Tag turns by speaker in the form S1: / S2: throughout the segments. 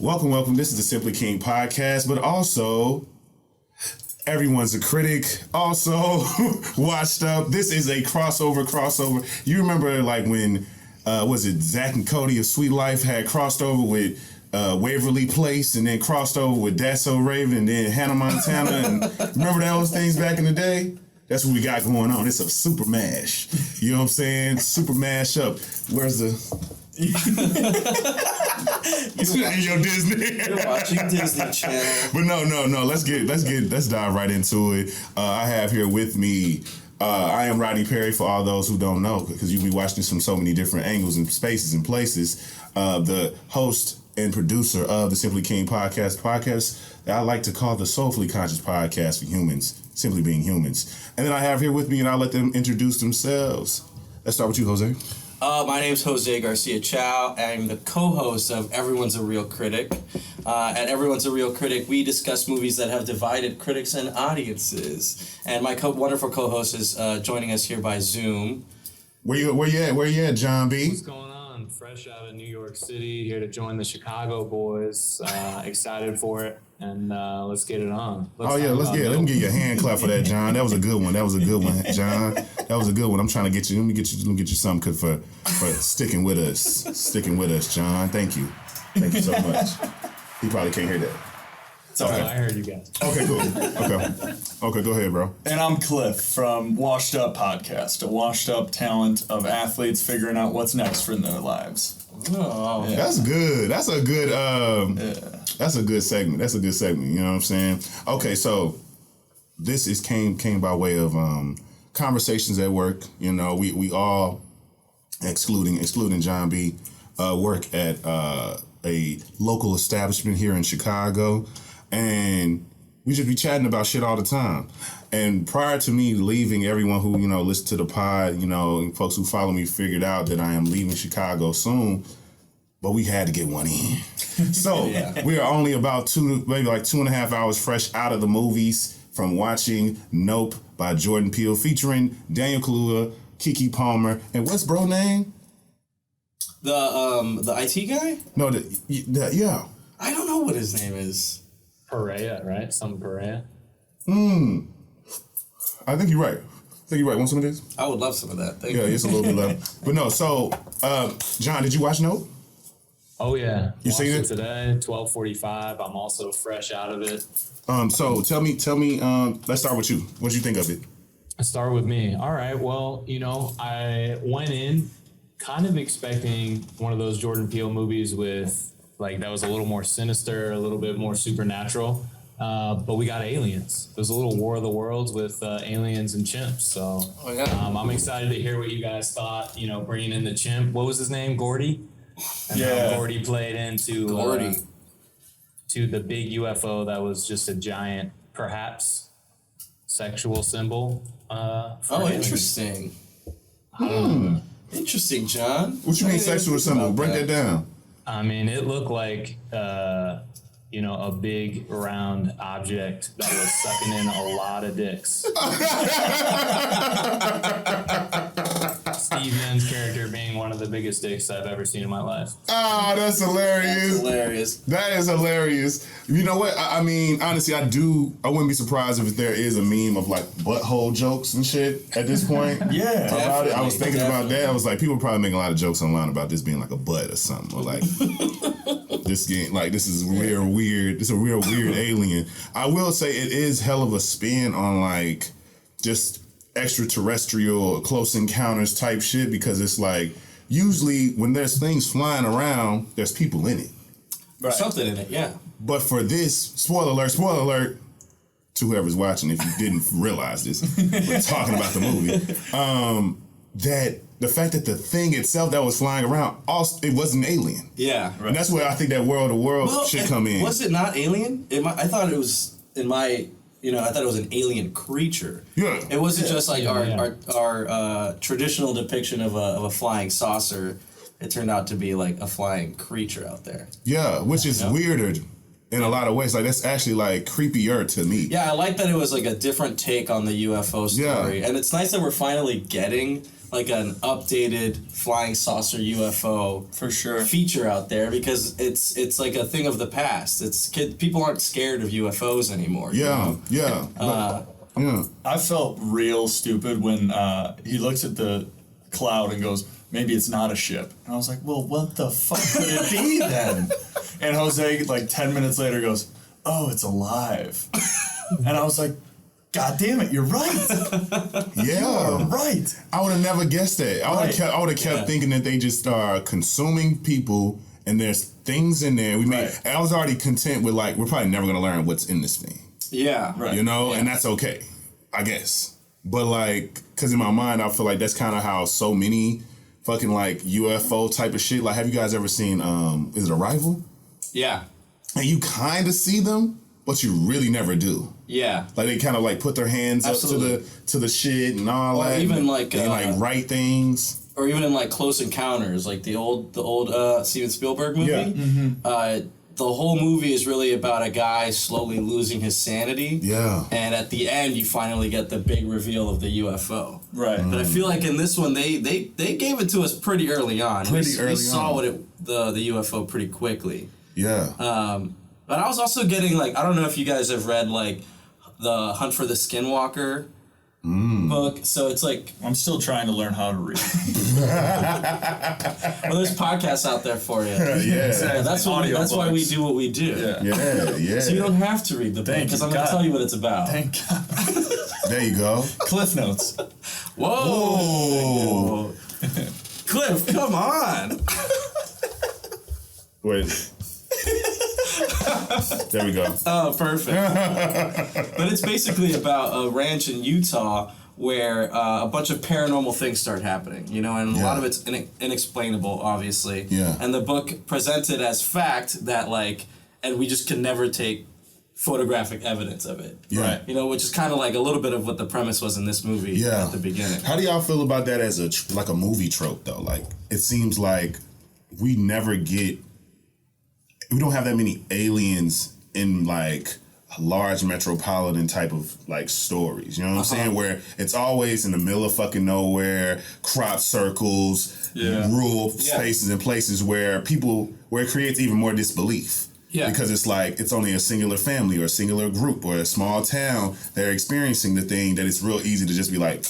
S1: Welcome. This is the Simply King podcast, but also everyone's a critic. Also washed up. This is a crossover. You remember like when was it Zach and Cody of Sweet Life had crossed over with Waverly Place and then crossed over with That's So Raven and then Hannah Montana and remember those things back in the day? That's what we got going on. It's a super mash. You know what I'm saying? Super mash up. Where's the You're Disney.
S2: You're watching Disney Channel.
S1: But no. Let's dive right into it. I have here with me. I am Rodney Perry for all those who don't know, because you'll be watching this from so many different angles and spaces and places. The host and producer of the Simply King podcast that I like to call the Soulfully Conscious Podcast for humans, simply being humans. And then I have here with me, and I'll let them introduce themselves. Let's start with you, Jose.
S2: My name's Jose Garcia Chow. I'm the co-host of Everyone's a Real Critic. At Everyone's a Real Critic, we discuss movies that have divided critics and audiences. And my wonderful co-host is joining us here by Zoom.
S1: Where you at, John B?
S3: What's going on? Fresh out of New York City, here to join the Chicago boys. Excited for it, and let's get it on.
S1: Let me get you a hand clap for that, John. That was a good one, John. That was a good one. I'm trying to get you. Let me get you something for sticking with us, John. Thank you so much. He probably can't hear that.
S3: Okay. I heard you guys.
S1: Okay, cool. Okay, go ahead, bro.
S4: And I'm Cliff from Washed Up Podcast, a washed up talent of athletes figuring out what's next for in their lives.
S2: Oh,
S1: yeah. That's good. That's a good segment. You know what I'm saying? Okay, so this came by way of conversations at work. You know, we all, excluding John B, work at a local establishment here in Chicago. And we just be chatting about shit all the time. And prior to me leaving, everyone who, listened to the pod, and folks who follow me figured out that I am leaving Chicago soon, but we had to get one in. So we are only about 2.5 hours fresh out of the movies from watching Nope by Jordan Peele featuring Daniel Kaluuya, Keke Palmer, and what's bro name?
S2: The IT guy?
S1: No, yeah.
S2: I don't know what his name is.
S3: Perea, right? Some Perea.
S1: I think you're right. Want some of this?
S2: I would love some of that. Thank you.
S1: It's a little bit left. But no, so, John, did you watch Nope?
S3: Oh, yeah.
S1: You seen it?
S3: Today, 12:45. I'm also fresh out of it.
S1: So tell me, let's start with you. What did you think of it?
S3: Start with me. All right. Well, I went in kind of expecting one of those Jordan Peele movies with, that was a little more sinister, a little bit more supernatural. But we got aliens. It was a little War of the Worlds with aliens and chimps. So I'm excited to hear what you guys thought, bringing in the chimp. What was his name? Gordy? And Gordy played into to the big UFO that was just a giant, perhaps, sexual symbol.
S2: Interesting. Interesting, John.
S1: What you mean sexual symbol? Break that down.
S3: I mean, it looked like, a big round object that was sucking in a lot of dicks. Steve Mann's character being one of the biggest dicks I've ever seen in my life.
S1: Oh, that's hilarious. That is hilarious. You know what? I mean, honestly, I wouldn't be surprised if there is a meme of butthole jokes and shit at this point. About it. I was thinking about that. I was like, people are probably making a lot of jokes online about this being like a butt or something. Or this game, this is real weird. It's a real weird alien. I will say it is hell of a spin on just extraterrestrial close encounters type shit, because it's usually when there's things flying around, there's people in it.
S2: Right. Something in it, yeah.
S1: But for this, spoiler alert, to whoever's watching, if you didn't realize this, we're talking about the movie, that the fact that the thing itself that was flying around, it was an alien.
S2: Yeah.
S1: Right. And that's where I think that War of the Worlds should come in.
S2: Was it not alien? I thought it was, I thought it was an alien creature.
S1: Yeah.
S2: It wasn't just our traditional depiction of a flying saucer. It turned out to be a flying creature out there.
S1: Yeah, which is weirder in a lot of ways. That's actually creepier to me.
S2: Yeah, I like that it was a different take on the UFO story.
S1: Yeah.
S2: And it's nice that we're finally getting like an updated flying saucer UFO
S4: For sure.
S2: feature out there, because it's like a thing of the past. People aren't scared of UFOs anymore. you
S1: Yeah,
S2: know?
S1: yeah. Yeah.
S4: I felt real stupid when he looks at the cloud and goes, maybe it's not a ship. And I was like, well, what the fuck could it be then? And Jose, like 10 minutes later, goes, oh, it's alive. And I was like, God damn it, you're right.
S1: Yeah.
S4: You're right.
S1: I would have never guessed that. I would have kept thinking that they just are consuming people and there's things in there.
S4: Right.
S1: I was already content with like, we're probably never going to learn what's in this thing.
S2: Yeah.
S4: Right.
S1: You know,
S2: Yeah.
S1: and that's okay, I guess. But like, because in my mind, I feel like that's kind of how so many fucking like UFO type of shit. Like, have you guys ever seen, is it Arrival?
S2: Yeah.
S1: And you kind of see them, but you really never do.
S2: Yeah.
S1: Like they kind of like put their hands
S2: Absolutely.
S1: up to the shit and all
S2: Or
S1: that.
S2: even
S1: and
S2: like,
S1: they like write things.
S2: Or even in like Close Encounters, like the old Steven Spielberg movie.
S1: Yeah.
S2: The whole movie is really about a guy slowly losing his sanity.
S1: Yeah.
S2: And at the end, you finally get the big reveal of the UFO.
S4: Right.
S2: But I feel like in this one, they gave it to us pretty early on. We saw
S1: on.
S2: the UFO pretty quickly.
S1: Yeah.
S2: But I was also getting like, I don't know if you guys have read like the Hunt for the Skinwalker book. So it's like,
S4: I'm still trying to learn how to read.
S2: well, there's podcasts out there for you.
S1: Yeah.
S2: And that's why we do what we do.
S4: Yeah.
S1: Yeah.
S2: So you don't have to read the book, because I'm going to tell you what it's about.
S4: Thank God.
S1: There you go.
S4: Cliff Notes.
S2: Whoa! Cliff, come on!
S1: Wait. There we go.
S2: Oh, perfect. But it's basically about a ranch in Utah where a bunch of paranormal things start happening, you know, and a lot of it's inexplainable, obviously.
S1: Yeah.
S2: And the book presented as fact that, like, and we just can never take photographic evidence of it.
S1: Yeah.
S2: Right. You know, which is kind of like a little bit of what the premise was in this movie at the beginning.
S1: How do y'all feel about that as a movie trope though? Like it seems like we don't have that many aliens in like large metropolitan type of like stories. You know what I'm saying? Where it's always in the middle of fucking nowhere, crop circles, rural spaces and places where it creates even more disbelief. Yeah. Because it's like it's only a singular family or a singular group or a small town that are experiencing the thing that it's real easy to just be like,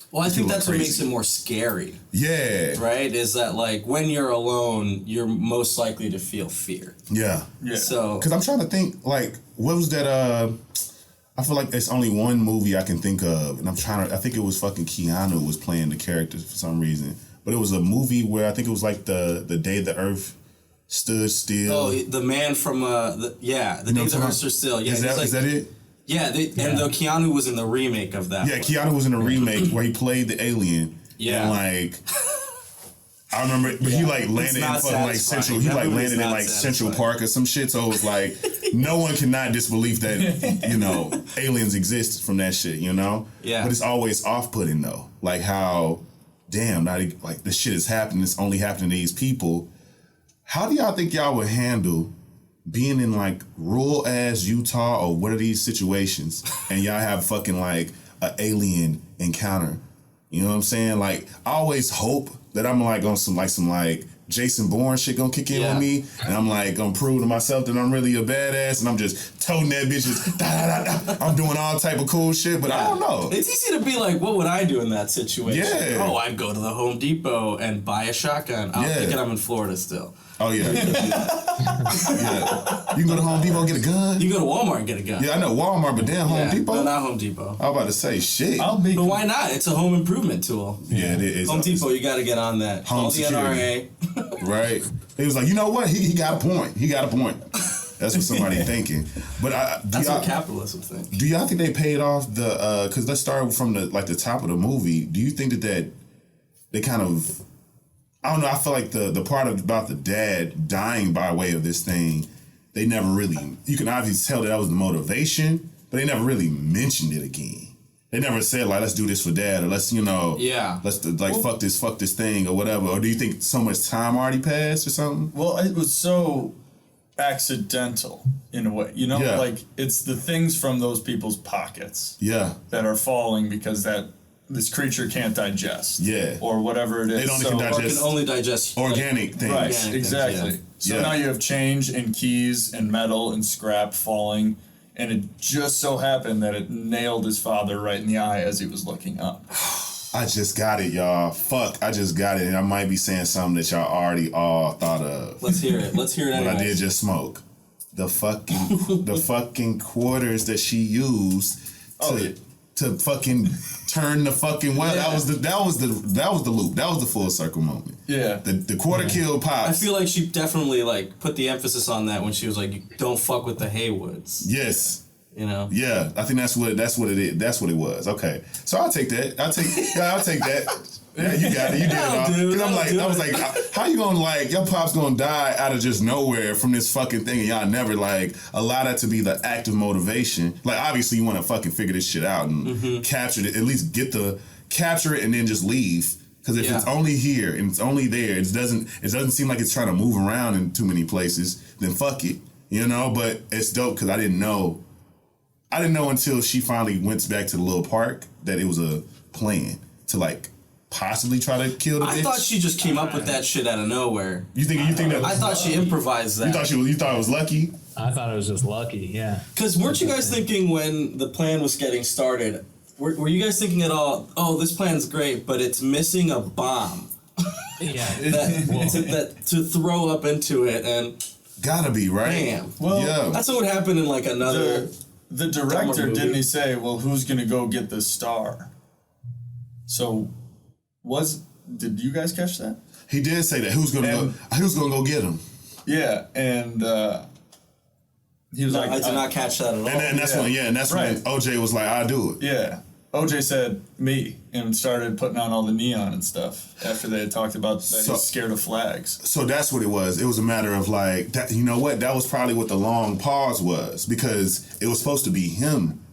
S2: well, I think that's what makes
S1: crazy.
S2: it more scary.
S1: Yeah.
S2: Right? Is that like when you're alone, you're most likely to feel fear.
S1: Yeah.
S2: So,
S1: because I'm trying to think, like, what was that? I feel like there's only one movie I can think of, and I think it was fucking Keanu was playing the character for some reason, but it was a movie where I think it was like the day the Earth stood still.
S2: Oh, the man from the day the Earth stood still. Yeah,
S1: is that it?
S2: Yeah, and the Keanu was in the remake of that.
S1: Yeah, Keanu was in a remake where he played the alien.
S2: Yeah,
S1: and like. I remember, but he like landed in fucking like Central. He like landed in like Central Park or some shit. So it was like, no one cannot disbelieve that aliens exist from that shit. You know.
S2: Yeah.
S1: But it's always off-putting though. Like how, damn, like this shit is happening. It's only happening to these people. How do y'all think y'all would handle being in like rural ass Utah or one of these situations, and y'all have fucking like an alien encounter? You know what I'm saying? Like I always hope that I'm like on some Jason Bourne shit gonna kick in on me, and I'm like gonna prove to myself that I'm really a badass, and I'm just toting that bitch, I'm doing all type of cool shit, but I don't know.
S2: It's easy to be like, what would I do in that situation?
S1: Yeah.
S2: Oh, I'd go to the Home Depot and buy a shotgun. I'm thinking I'm in Florida still.
S1: Oh yeah. Yeah. You can go to Home Depot and get a gun.
S2: You go to Walmart and get a gun.
S1: Yeah, I know Walmart, but damn Home Depot.
S2: No, not Home Depot.
S1: I was about to say shit.
S2: But why not? It's a home improvement tool.
S1: Yeah, it is.
S2: Home Depot, you got to get on that.
S1: Home
S2: Call the
S1: security.
S2: NRA.
S1: Right. He was like, you know what? He got a point. That's what somebody thinking. But
S2: that's what capitalism thinks.
S1: Do y'all think they paid off the? Because let's start from the top of the movie. Do you think that they kind of? I don't know. I feel like the part about the dad dying by way of this thing, they never really. You can obviously tell that was the motivation, but they never really mentioned it again. They never said like, let's do this for dad, or let's let's fuck this thing or whatever. Or do you think so much time already passed or something?
S4: Well, it was so accidental in a way, like it's the things from those people's pockets
S1: that
S4: are falling because that this creature can't digest.
S1: Yeah.
S4: Or whatever it is.
S1: It only
S4: so,
S1: can
S2: Or
S1: digest
S2: can only digest
S1: organic things.
S4: Right,
S2: Organic
S4: exactly.
S2: things,
S4: So
S1: Yeah.
S4: now you have change and keys and metal and scrap falling, and it just so happened that it nailed his father right in the eye as he was looking up.
S1: I just got it, y'all. Fuck, I just got it. And I might be saying something that y'all already all thought of.
S2: Let's hear it. Let's hear it
S1: But
S2: anyway.
S1: I did just smoke. The fucking quarters that she used to fucking turn the fucking well.
S2: Yeah.
S1: That was the loop. That was the full circle moment.
S4: Yeah.
S1: The quarter killed Pops.
S2: I feel like she definitely like put the emphasis on that when she was like, "Don't fuck with the Haywoods."
S1: Yes.
S2: You know.
S1: Yeah, I think that's what it is. That's what it was. Okay, so I'll take that. I'll take that. Yeah, you got it. You did it all. Because I'm like, I was like, how you gonna like your pop's gonna die out of just nowhere from this fucking thing, and y'all never like allow that to be the active motivation. Like, obviously, you want to fucking figure this shit out and capture it. At least capture it and then just leave. Because if it's only here and it's only there, it doesn't seem like it's trying to move around in too many places. Then fuck it, you know. But it's dope because I didn't know until she finally went back to the little park that it was a plan to like possibly try to kill the bitch.
S2: I thought she just came up with that shit out of nowhere.
S1: You think that?
S2: I thought she improvised that.
S1: You thought it was lucky?
S3: I thought it was just lucky, yeah.
S2: Because weren't you guys thinking when the plan was getting started, were you guys thinking at all, oh, this plan's great, but it's missing a bomb
S3: Yeah.
S2: to throw up into it, and
S1: Gotta be, right?
S2: damn.
S4: Well,
S1: Yeah.
S2: That's what would happen in like another...
S4: The director,
S2: movie.
S4: didn't he say, well, who's going to go get this star? So, did you guys catch that?
S1: He did say that. Who's gonna go get him?
S4: Yeah, and he was
S2: No,
S4: like...
S2: I did not catch that at all.
S1: And that's when OJ was like, I'll do it.
S4: Yeah. OJ said, me, and started putting on all the neon and stuff after they had talked about that he's scared of flags.
S1: So that's what it was. It was a matter of like, that, you know what? That was probably what the long pause was, because it was supposed to be him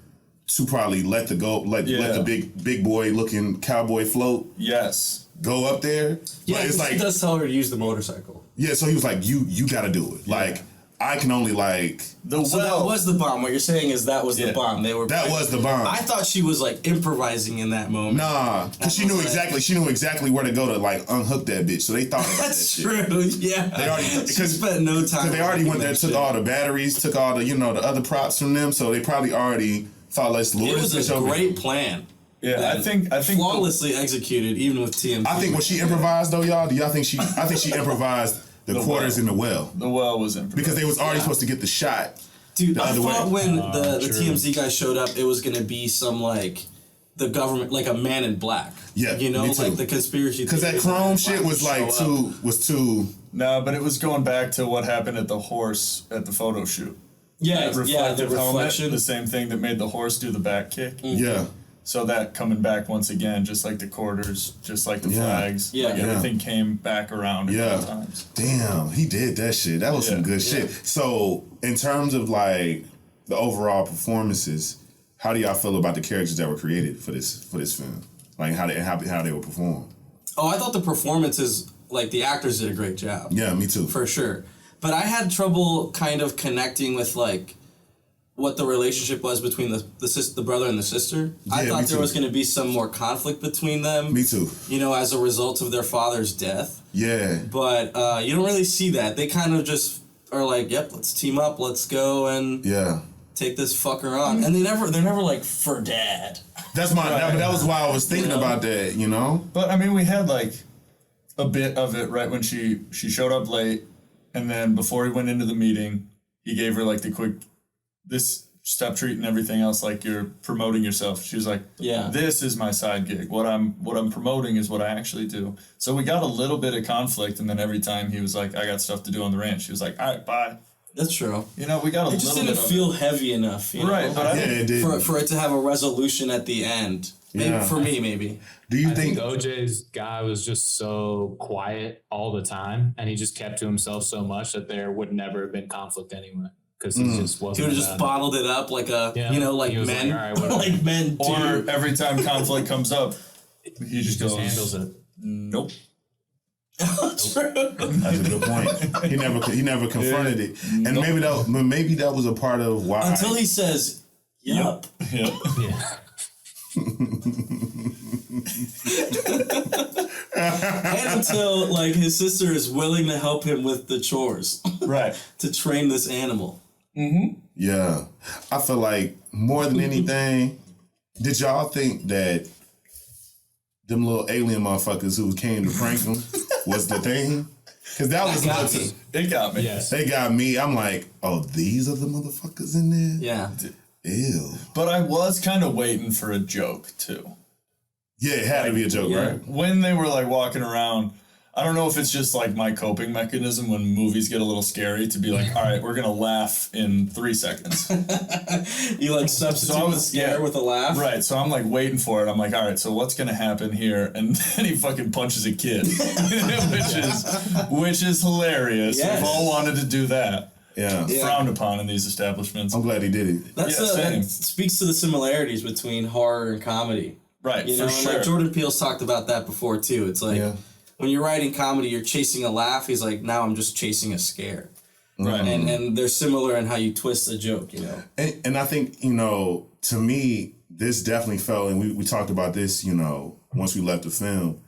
S1: to probably let the big boy looking cowboy float
S4: Yes.
S1: go up there.
S2: Yeah,
S1: But it's
S2: he
S1: like,
S2: does tell her to use the motorcycle.
S1: yeah. So he was like, you got to do it. Like, I can only like.
S2: So that was the bomb. What you're saying is that was the bomb.
S1: That was the bomb.
S2: I thought she was like improvising in that moment.
S1: Nah, because she knew exactly where to go to like unhook that bitch. So they thought about
S2: That's
S1: that shit.
S2: true. Yeah.
S1: They already
S2: She spent no time.
S1: because they already went there, took all the batteries, took all the the other props from them. So they probably already thought, let's lure
S2: It
S1: this
S2: was
S1: bitch
S2: a
S1: over.
S2: great plan.
S4: Yeah, I think
S2: flawlessly executed, even with TMZ.
S1: I think when she improvised though, y'all, do y'all think she? I think she improvised the quarters in the well
S4: the well was improvised.
S1: because they was already supposed to get the shot.
S2: Dude, I
S1: other
S2: thought
S1: way.
S2: when the
S3: true.
S2: TMZ guy showed up, it was gonna be some like the government, like a Man in Black.
S1: Yeah,
S2: you know,
S1: me too.
S2: like the conspiracy.
S1: Because that
S2: theories
S1: chrome
S2: Man in
S1: shit
S2: Black
S1: was
S2: would
S1: like
S2: show up.
S1: too.
S4: No, but it was going back to what happened at the horse at the photo shoot.
S2: Yeah,
S4: That
S2: yeah, the
S4: helmet,
S2: reflection.
S4: the same thing that made the horse do the back kick.
S1: Yeah.
S4: So that coming back once again, just like the quarters, just like the flags,
S2: Yeah.
S4: like
S2: Yeah.
S4: everything came back around a
S1: Yeah.
S4: couple times.
S1: Damn, he did that shit. That was some good shit. So, in terms of like the overall performances, how do y'all feel about the characters that were created for this film? Like how they were performed?
S2: Oh, I thought the performances, like the actors did a great job.
S1: Yeah, me too.
S2: For sure. But I had trouble kind of connecting with like what the relationship was between the brother and the sister. I
S1: Yeah,
S2: thought
S1: me
S2: there
S1: too.
S2: was going to be some more conflict between them.
S1: Me too.
S2: You know, as a result of their father's death.
S1: Yeah.
S2: But you don't really see that. They kind of just are like, "Yep, let's team up, let's go and
S1: Yeah.
S2: take this fucker on." And they're never like for dad.
S1: That's that was why I was thinking about that, you know?
S4: But I mean, we had like a bit of it right when she showed up late, and then before he went into the meeting, he gave her like the quick, this stop treating everything else like you're promoting yourself. She was like,
S2: Yeah.
S4: this is my side gig. What I'm promoting is what I actually do. So we got a little bit of conflict, and then every time he was like, I got stuff to do on the ranch, she was like, all right, bye.
S2: That's true.
S4: You know, we got a
S2: It just
S4: little
S2: didn't
S4: bit
S2: feel
S4: of
S2: heavy enough, you
S4: right,
S2: know?
S4: but I
S1: Yeah, it did.
S2: For it to have a resolution at the end. Maybe
S1: Yeah.
S2: for me, maybe.
S1: Do you
S3: I
S1: think
S3: think OJ's guy was just so quiet all the time, and he just kept to himself so much that there would never have been conflict anyway, because he just
S2: He
S3: wasn't.
S2: would have just
S3: about it.
S2: bottled it up like
S3: Yeah.
S2: like
S3: He was
S2: men,
S3: like, "All right, whatever."
S2: like men do.
S4: or every time conflict comes up, he just goes,
S3: handles it.
S4: nope.
S2: True.
S1: that's a good point. He never confronted it. And maybe that was a part of why
S2: Until he says, "Yup."
S4: Yeah.
S3: Yeah.
S2: And until like his sister is willing to help him with the chores,
S4: Right.
S2: to train this animal.
S1: Yeah. I feel like more than anything, did y'all think that them little alien motherfuckers who came to prank him was the thing? Because that was
S2: Got me.
S4: It got me.
S3: Yes.
S1: They got me. I'm like, oh, these are the motherfuckers in there?
S2: Yeah.
S1: Ew.
S4: But I was kind of waiting for a joke too.
S1: Yeah, it had to be a joke,
S2: Yeah.
S1: right?
S4: When they were like walking around, I don't know if it's just like my coping mechanism when movies get a little scary to be like, all right, we're gonna laugh in 3 seconds.
S2: You like substitute the scare with a laugh?
S4: Right, so I'm like waiting for it. I'm like, all right, so what's gonna happen here? And then he fucking punches a kid, which is hilarious.
S2: Yes.
S4: We've all wanted to do that.
S1: Yeah.
S4: Frowned upon in these establishments.
S1: I'm glad he did it.
S2: That's
S4: Yeah, same.
S2: that speaks to the similarities between horror and comedy.
S4: Right,
S2: You know,
S4: for
S2: and
S4: sure.
S2: like Jordan Peele's talked about that before too. It's like
S1: Yeah.
S2: when you're writing comedy, you're chasing a laugh. He's like, now I'm just chasing a scare.
S4: Right.
S2: And they're similar in how you twist a joke, you know.
S1: And I think, you know, to me, this definitely felt, and we talked about this, you know, once we left the film,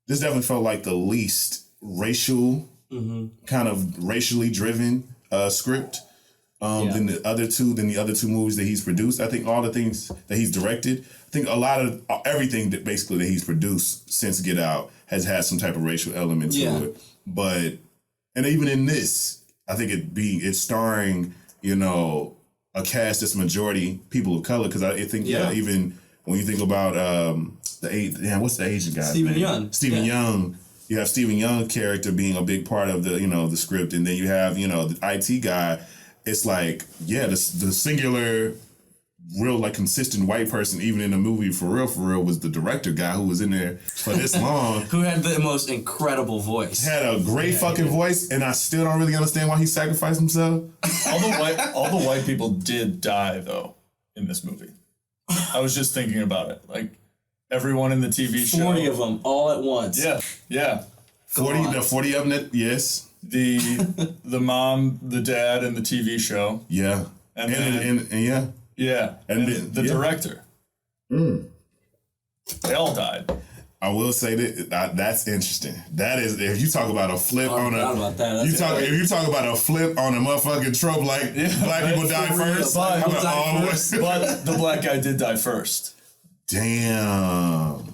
S1: this definitely felt like the least racial, kind of racially driven script than the other two movies that he's produced. I think all the things that he's directed, I think a lot of everything that basically that he's produced since Get Out has had some type of racial element to it. But, and even in this, I think it's starring, you know, a cast that's majority people of color. Because I think even when you think about what's the Asian guy?
S2: Stephen Yeun.
S1: Stephen Yeun. You have Stephen Yeun's character being a big part of the, you know, the script, and then you have, you know, the IT guy. It's like, the singular, real, like, consistent white person, even in the movie, for real, was the director guy who was in there for this long.
S2: Who had the most incredible voice.
S1: Had a great fucking voice, and I still don't really understand why he sacrificed himself.
S4: All the white people did die though in this movie. I was just thinking about it. Like everyone in the TV show.
S2: 40 of them all at once.
S4: Yeah.
S1: 40 of them, yes.
S4: The mom, the dad, and the TV show.
S1: Yeah.
S4: And
S1: yeah.
S4: Yeah.
S1: And
S4: And
S1: then-
S4: the director. They all died.
S1: I will say that that's interesting. That is, if you talk about a flip
S2: I
S1: on
S2: forgot about that. That's
S1: if you talk about a flip on a motherfucking trope like black people die
S2: for real.
S1: first,
S2: Black
S1: I'm
S2: people
S1: like,
S2: die
S1: oh,
S2: first.
S4: But the black guy did die first.
S1: damn,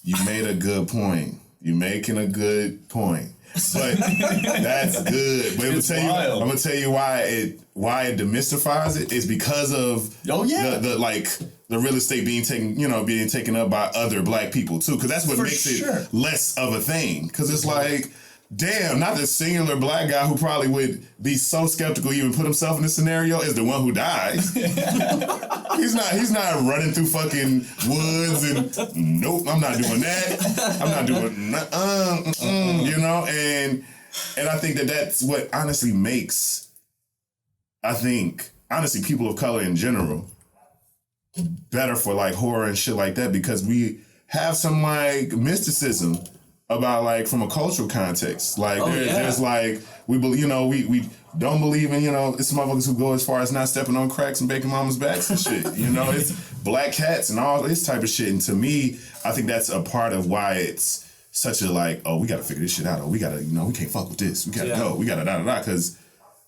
S1: you made a good point. You're making a good point. But that's good. But
S4: It's
S1: I'm
S4: wild.
S1: gonna tell you why it demystifies it is because of the real estate being taken up by other black people too. Because that's what
S4: For
S1: makes
S4: sure.
S1: it less of a thing. Because it's like, damn, not the singular black guy who probably would be so skeptical even put himself in this scenario is the one who dies. He's not running through fucking woods and nope, I'm not doing that. I'm not doing you know, and I think that's what honestly makes, I think, honestly, people of color in general better for like horror and shit like that, because we have some like mysticism about like from a cultural context. Like there's like we don't believe in, you know, it's motherfuckers who go as far as not stepping on cracks and baking mama's backs and shit. You know, it's black cats and all this type of shit. And to me, I think that's a part of why it's such a like, oh, we gotta figure this shit out. Oh, we gotta, you know, we can't fuck with this. We gotta go. We gotta da. Because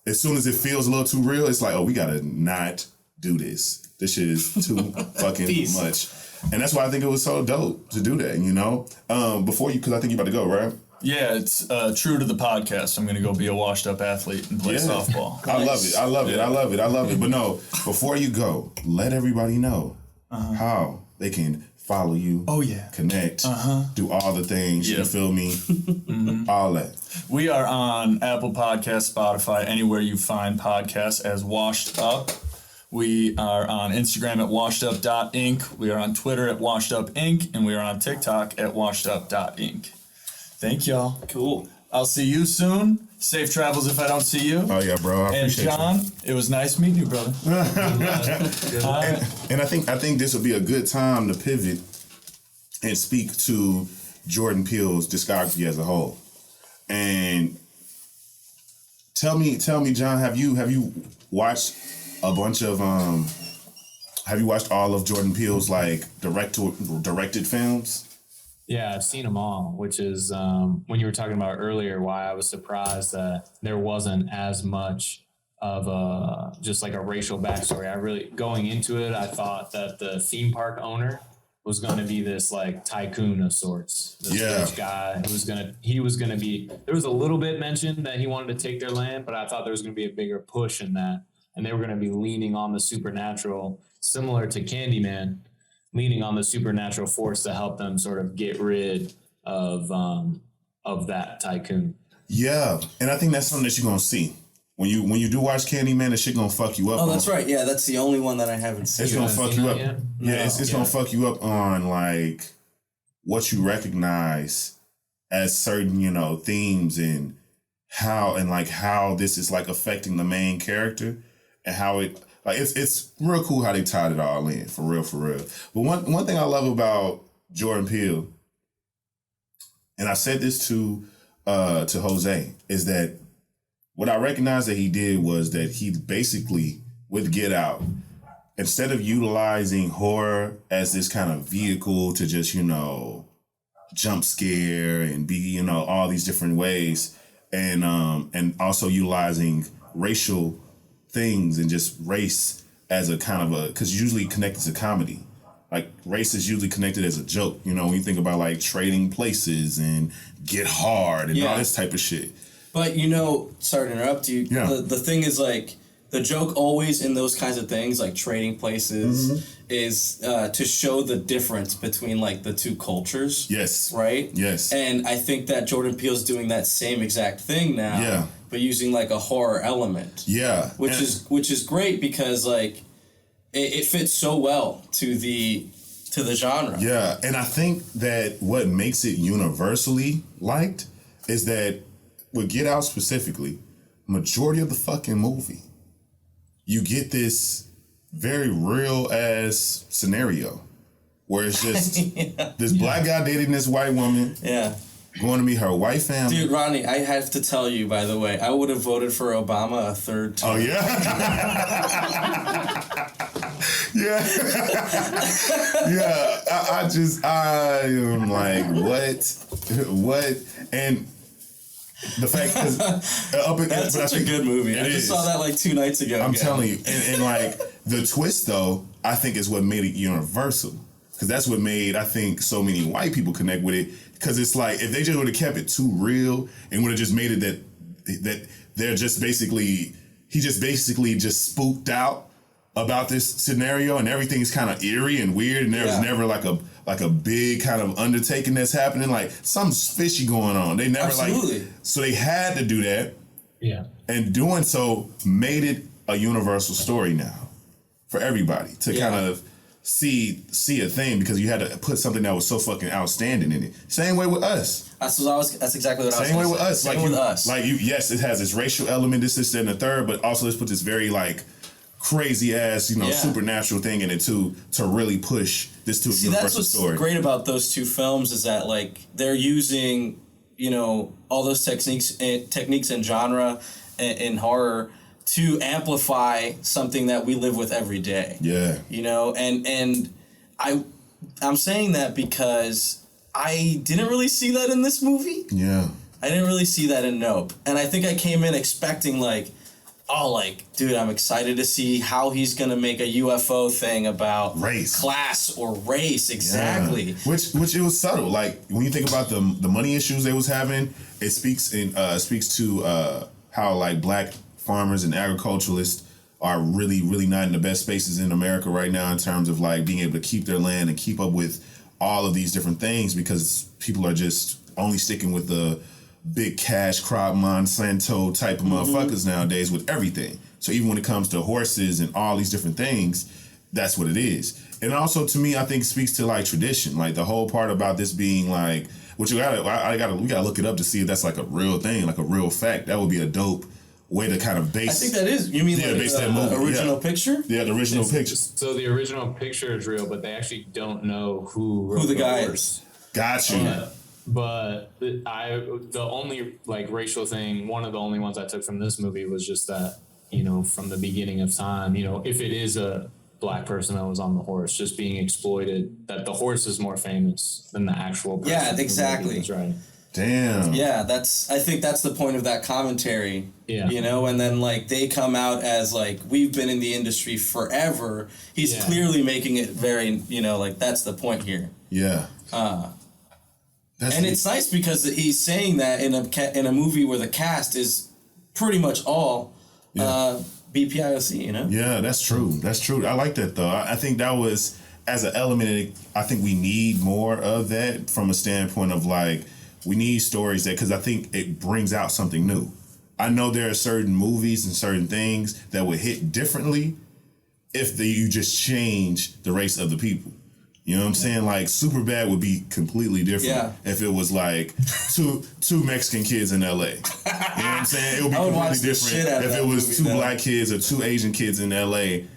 S1: as soon as it feels a little too real, it's like, oh, we gotta not do this. This shit is too fucking much. And that's why I think it was so dope to do that, you know? Because I think you're about to go, right?
S4: Yeah, it's true to the podcast. I'm going to go be a washed up athlete and play softball.
S1: I love it. But no, before you go, let everybody know how they can follow you.
S4: Oh, yeah.
S1: Connect. Do all the things. You feel me? All that.
S4: We are on Apple Podcasts, Spotify, anywhere you find podcasts as Washed Up. We are on Instagram at washedup.inc. We are on Twitter at washedupinc. And we are on TikTok at washedup.inc. Thank y'all.
S2: Cool.
S4: I'll see you soon. Safe travels if I don't see you.
S1: Oh, yeah, bro. I
S4: And
S1: appreciate
S4: John, it was nice meeting you, brother.
S1: And I think this would be a good time to pivot and speak to Jordan Peele's discography as a whole. And tell me, John, have you watched a bunch of Have you watched all of Jordan Peele's like directed films?
S3: Yeah, I've seen them all, which is when you were talking about earlier why I was surprised that there wasn't as much of just like a racial backstory. I really, going into it, I thought that the theme park owner was going to be this like tycoon of sorts. This rich guy who was going to be, there was a little bit mentioned that he wanted to take their land, but I thought there was going to be a bigger push in that. And they were going to be leaning on the supernatural, similar to Candyman, leaning on the supernatural force to help them sort of get rid of that tycoon.
S1: Yeah, and I think that's something that you're gonna see when you do watch Candyman. The shit gonna fuck you up.
S2: Oh, that's right. Yeah, that's the only one that I haven't seen.
S1: It's gonna fuck you up.
S3: Yet?
S1: Yeah, it's gonna fuck you up on like what you recognize as certain, themes and how this is like affecting the main character and how it. Like it's real cool how they tied it all in, for real. But one thing I love about Jordan Peele, and I said this to Jose, is that what I recognized that he did was that he basically, with Get Out, instead of utilizing horror as this kind of vehicle to just, jump scare and be, all these different ways, and also utilizing racial things and just race as a kind of because usually connected to comedy. Like race is usually connected as a joke. When you think about like Trading Places and Get Hard and all this type of shit.
S2: But sorry to interrupt you.
S1: Yeah.
S2: The thing is like the joke always in those kinds of things like Trading Places is to show the difference between like the two cultures.
S1: Yes.
S2: Right?
S1: Yes.
S2: And I think that Jordan Peele's doing that same exact thing now.
S1: Yeah.
S2: But using like a horror element.
S1: Yeah.
S2: Which is great because like it fits so well to the genre.
S1: Yeah. And I think that what makes it universally liked is that with Get Out specifically, majority of the fucking movie, you get this very real ass scenario where it's just this black guy dating this white woman.
S2: Yeah.
S1: Going to meet her white family.
S2: Dude, Ronnie, I have to tell you, by the way, I would have voted for Obama a third time.
S1: Oh, yeah? Yeah. Yeah. I am like, what? And the fact is,
S2: that's such a good movie. I just saw that like 2 nights ago.
S1: I'm telling you. And like, the twist, though, I think is what made it universal. Because that's what made, I think, so many white people connect with it. Because it's like, if they just would have kept it too real and would have just made it that they're just basically, he just basically just spooked out about this scenario and everything's kind of eerie and weird and there's never like a big kind of undertaking that's happening. Like, something's fishy going on. They never so they had to do that.
S3: Yeah.
S1: And doing so made it a universal story now for everybody to kind of see a thing because you had to put something that was so fucking outstanding in it. Same way with Us.
S2: That's exactly what I was
S1: Same way with Us.
S2: Same with Us.
S1: Like yes, it has this racial element, this, that, and the third, but also let's put this very like crazy ass, supernatural thing in it too to really push this to a universal story.
S2: That's what's great about those two films is that like they're using, all those techniques in genre and horror to amplify something that we live with every day.
S1: Yeah.
S2: And I'm saying that because I didn't really see that in this movie.
S1: Yeah.
S2: I didn't really see that in Nope. And I think I came in expecting dude, I'm excited to see how he's going to make a UFO thing about
S1: race,
S2: class or race. Exactly.
S1: Yeah. Which it was subtle. Like when you think about the money issues they was having, it speaks to how like black farmers and agriculturalists are really, really not in the best spaces in America right now in terms of like being able to keep their land and keep up with all of these different things because people are just only sticking with the big cash crop Monsanto type of motherfuckers nowadays with everything. So even when it comes to horses and all these different things, that's what it is. And also to me, I think speaks to like tradition, like the whole part about this being like, which we gotta look it up to see if that's like a real thing, like a real fact. That would be a dope way to kind of base.
S2: I think that is. You mean
S1: base that movie.
S2: Original picture?
S1: Yeah, the original picture.
S3: So the original picture is real, but they actually don't know who
S2: the guy is.
S1: Got you.
S3: But the only like racial thing, one of the only ones I took from this movie was just that, from the beginning of time, if it is a black person that was on the horse just being exploited, that the horse is more famous than the actual person.
S2: Yeah, exactly.
S3: Right.
S1: Damn.
S2: Yeah, I think that's the point of that commentary.
S3: Yeah.
S2: You know, and then like they come out as like, we've been in the industry forever. He's clearly making it very, you know, like that's the point here.
S1: Yeah.
S2: And it's nice because he's saying that in a movie where the cast is pretty much all BPIOC, you know?
S1: Yeah, that's true. That's true. I like that though. I think that was, as an element, I think we need more of that from a standpoint of like, we need stories that, because I think it brings out something new. I know there are certain movies and certain things that would hit differently if you just change the race of the people. You know what I'm saying? Like Superbad would be completely different if it was like two Mexican kids in LA. You know what I'm saying? It would be completely different if it was two black kids or two Asian kids in LA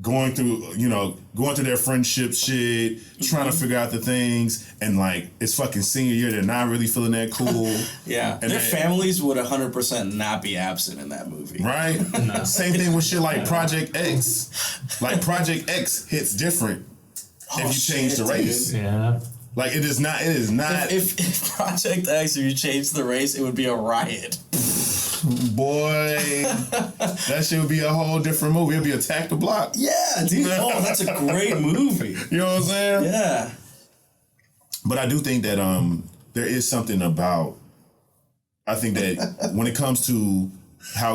S1: going through their friendship shit, trying to figure out the things, and like it's fucking senior year, they're not really feeling that cool.
S2: And their families would 100% not be absent in that movie.
S1: Right? No. Same thing with shit like Project X. Like Project X hits different if you change the race.
S3: Dude. Yeah.
S1: Like it is not.
S2: If Project X, if you change the race, it would be a riot.
S1: Boy, that shit would be a whole different movie. It'd be Attack the Block.
S2: Yeah, dude. Oh, that's a great movie.
S1: You know what I'm saying?
S2: Yeah.
S1: But I do think that there is something about, I think that when it comes to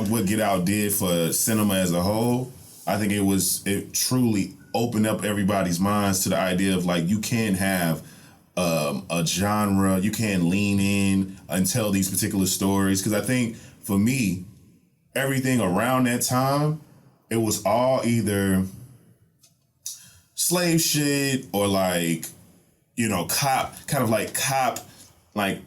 S1: what Get Out did for cinema as a whole, I think it truly opened up everybody's minds to the idea of like, you can have a genre, you can lean in and tell these particular stories. Because I think for me, everything around that time, it was all either slave shit or like, cop, like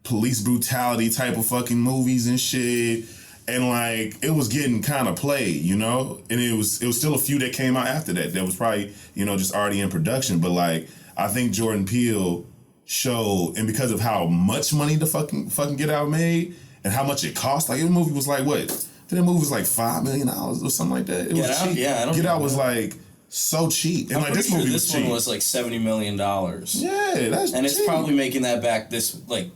S1: police brutality type of fucking movies and shit. And like, it was getting kind of played, and it was still a few that came out after that was probably, just already in production. But like, I think Jordan Peele showed, and because of how much money the fucking Get Out made and how much it cost, like the movie was like, what? That movie was like $5 million or something like that. It was cheap.
S2: Yeah, I don't
S1: Get Out was like so cheap. And
S2: I'm
S1: this movie was cheap.
S2: This one was like $70 million.
S1: Yeah, that's
S2: and
S1: cheap.
S2: It's probably making that back this like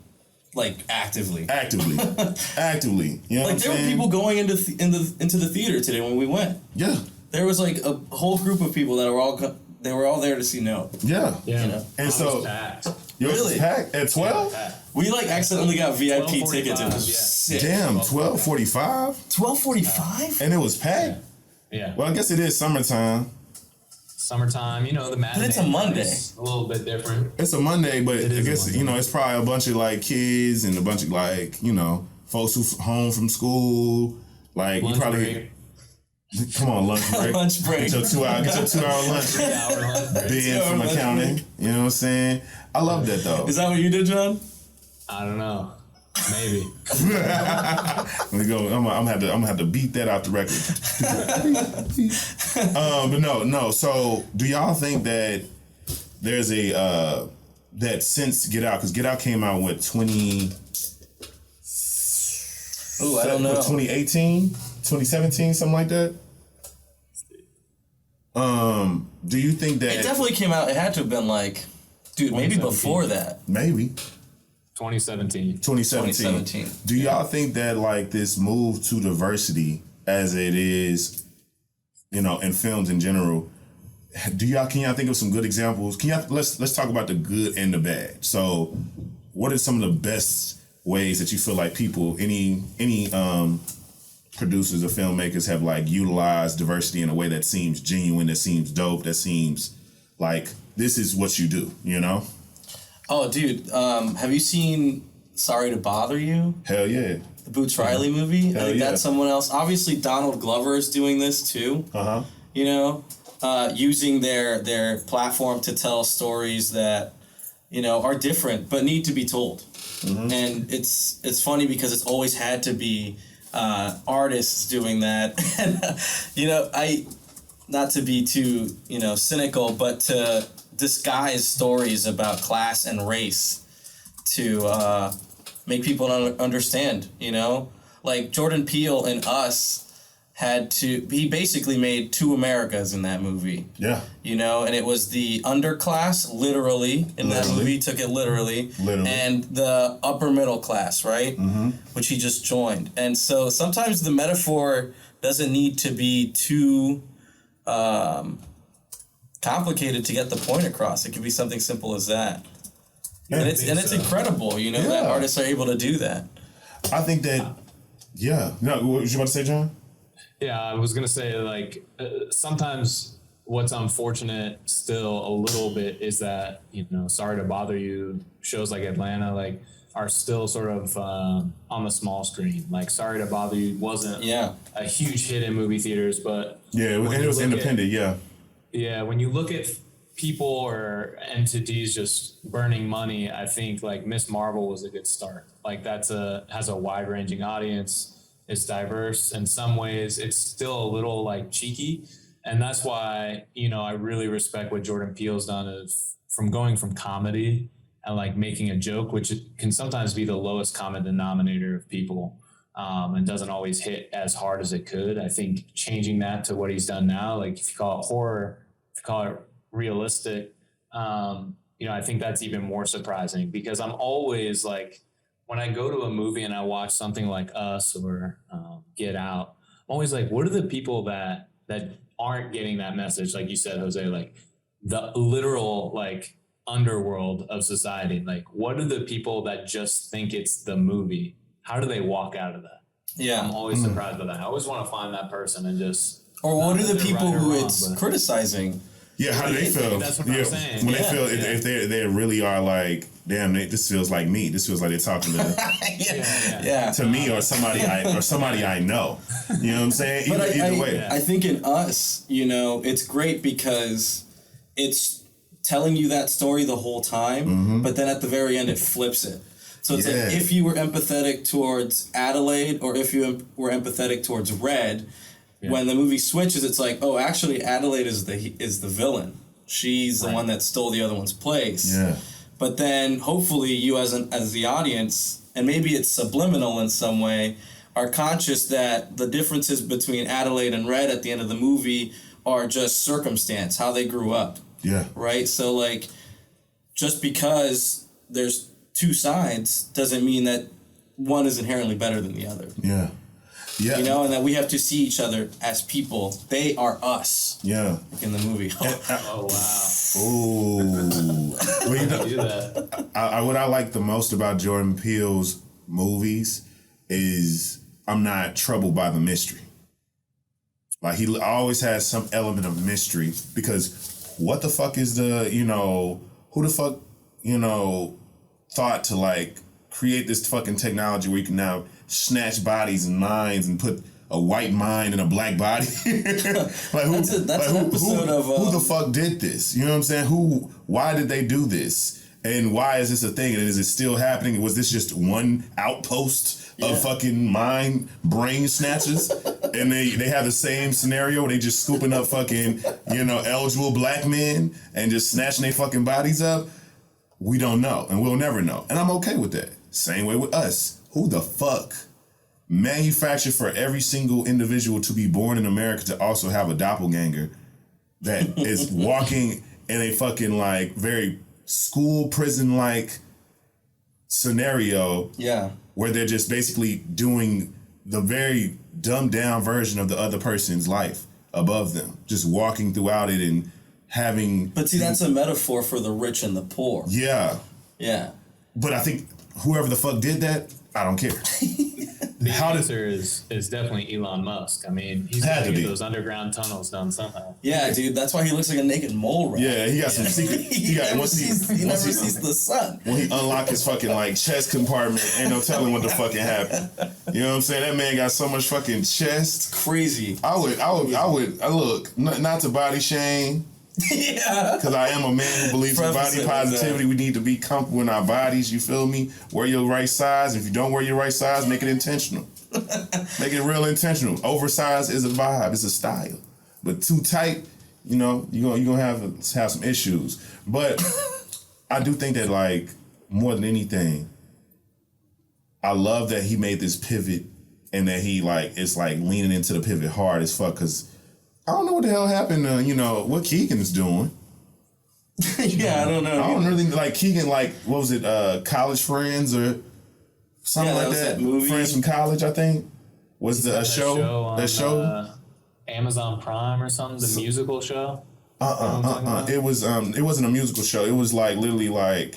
S2: actively.
S1: Actively. You know,
S2: like there were people going into the theater today when we went.
S1: Yeah.
S2: There was like a whole group of people that were all there to see No.
S1: Yeah. And so yours was packed at 12?
S2: We like accidentally got VIP tickets. It was sick.
S1: Damn, 12:45?
S2: 12:45?
S1: And it was packed?
S3: Yeah.
S1: Well, I guess it is summertime.
S3: Summertime, the matinee.
S2: But it's a Monday.
S3: A little bit different.
S1: It's a Monday, but I guess, it's probably a bunch of like kids and a bunch of like, folks who home from school. Like
S3: lunch
S1: you probably
S3: break.
S1: Come on, lunch break.
S2: Lunch break.
S1: Get your 2-hour lunch.
S3: 3-hour lunch break.
S1: Being from accounting. You know what I'm saying? I love that though.
S2: Is that what you did, John?
S3: I don't know. Maybe.
S1: Let me go. I'm gonna have to beat that out the record. But no. So, do y'all think that there's that since Get Out, because Get Out came out with 20?
S2: Ooh, I don't know.
S1: 2018, 2017, something like that. Do you think that
S2: it definitely came out? It had to have been like, dude, maybe before that.
S1: Maybe.
S2: 2017.
S1: Do y'all think that like this move to diversity as it is, in films in general, can y'all think of some good examples? Let's talk about the good and the bad. So what are some of the best ways that you feel like people, any producers or filmmakers have like utilized diversity in a way that seems genuine, that seems dope, that seems like this is what you do,
S2: Oh, dude, have you seen Sorry to Bother You?
S1: Hell yeah.
S2: The Boots Riley movie?
S1: Hell
S2: I think that's someone else. Obviously, Donald Glover is doing this too. Using their platform to tell stories that, are different but need to be told. Mm-hmm. And it's funny because it's always had to be artists doing that. And, I, not to be too, cynical, but to disguise stories about class and race to make people understand, like Jordan Peele and Us he basically made two Americas in that movie.
S1: Yeah.
S2: You know, and it was the underclass, literally, in that movie, took it literally. And the upper middle class, right? Mm-hmm. Which he just joined. And so sometimes the metaphor doesn't need to be too complicated to get the point across. It can be something simple as that.
S1: Yeah,
S2: and it's incredible, you know, that artists are able to do that.
S1: I think that, No, what was you about to say, John?
S3: Yeah, I was going to say, like, sometimes what's unfortunate still a little bit is that, you know, Sorry to Bother You, shows like Atlanta, like, are still sort of on the small screen. Like, Sorry to Bother You wasn't a huge hit in movie theaters, but...
S1: Yeah, it was independent,
S3: Yeah, when you look at people or entities just burning money, I think, like, Miss Marvel was a good start. Like, has a wide-ranging audience. It's diverse. In some ways, it's still a little, like, cheeky. And that's why, you know, I really respect what Jordan Peele's done from going from comedy and, like, making a joke, which can sometimes be the lowest common denominator of people, and doesn't always hit as hard as it could. I think changing that to what he's done now, like, if you call it horror, if you call it realistic, you know, I think that's even more surprising, because I'm always, like, when I go to a movie and I watch something like Us or Get Out, I'm always like, what are the people that aren't getting that message? Like you said, Jose, like the literal, like, underworld of society. Like, what are the people that just think it's the movie? How do they walk out of that?
S2: Yeah.
S3: I'm always surprised by that. I always want to find that person and just...
S2: Or what are the people who it's criticizing?
S1: Yeah, how do they feel?
S3: That's what I'm saying.
S1: When they feel, if they really are like, damn, this feels like me. This feels like they're talking to me or somebody I know. You know what I'm saying? Either way.
S2: I think in Us, you know, it's great because it's telling you that story the whole time, but then at the very end it flips it. So it's like, if you were empathetic towards Adelaide or if you were empathetic towards Red, when the movie switches, it's like, oh, actually Adelaide is the villain. She's the one that stole the other one's place.
S1: Yeah.
S2: But then hopefully you as the audience, and maybe it's subliminal in some way, are conscious that the differences between Adelaide and Red at the end of the movie are just circumstance, how they grew up.
S1: Yeah.
S2: Right? So, like, just because there's two sides doesn't mean that one is inherently better than the other.
S1: Yeah. Yeah.
S2: You know, and that we have to see each other as people. They are us.
S1: Yeah.
S2: Like in the movie.
S3: Oh, wow.
S1: Ooh. Well, you know,
S3: Do that.
S1: what I like the most about Jordan Peele's movies is I'm not troubled by the mystery. Like, he always has some element of mystery, because what the fuck is who the fuck, thought to, like, create this fucking technology where you can now snatch bodies and minds and put a white mind in a black body? Like, who the fuck did this? You know what I'm saying? Why did they do this? And why is this a thing? And is it still happening? Was this just one outpost of fucking brain snatchers? And they have the same scenario where they just scooping up fucking, eligible black men and just snatching their fucking bodies up? We don't know, and we'll never know. And I'm okay with that. Same way with Us. Who the fuck manufactured for every single individual to be born in America to also have a doppelganger that is walking in a fucking, like, very school prison-like scenario where they're just basically doing the very dumbed down version of the other person's life above them, just walking throughout it and having... But see,
S2: that's a metaphor for the rich and the poor.
S1: Yeah.
S2: Yeah.
S1: But I think whoever the fuck did that, I don't care.
S3: The answer is definitely Elon Musk. I mean, he's got to get those underground tunnels done somehow.
S2: Yeah, dude, that's why he looks like a naked mole rat.
S1: Yeah, he got some secret. He never sees
S2: the sun.
S1: When he unlocked his fucking, like, chest compartment, ain't no telling what the fucking happened. You know what I'm saying? That man got so much fucking chest.
S2: It's crazy.
S1: I would look, not to body shame.
S2: Yeah.
S1: Because I am a man who believes in body positivity. We need to be comfortable in our bodies, you feel me? Wear your right size. If you don't wear your right size, make it intentional. Make it real intentional. Oversized is a vibe, it's a style. But too tight, you're gonna have some issues. But I do think that, like, more than anything, I love that he made this pivot and that he like is like leaning into the pivot hard as fuck. Because I don't know what the hell happened to what Keegan is doing.
S2: Yeah, I don't know.
S1: I don't really like Keegan. Like, what was it? College Friends or something like that.
S2: Movie.
S1: Friends from College, I think. Was the show? That show.
S3: Amazon Prime or something. The musical show.
S1: It wasn't a musical show. It was like literally like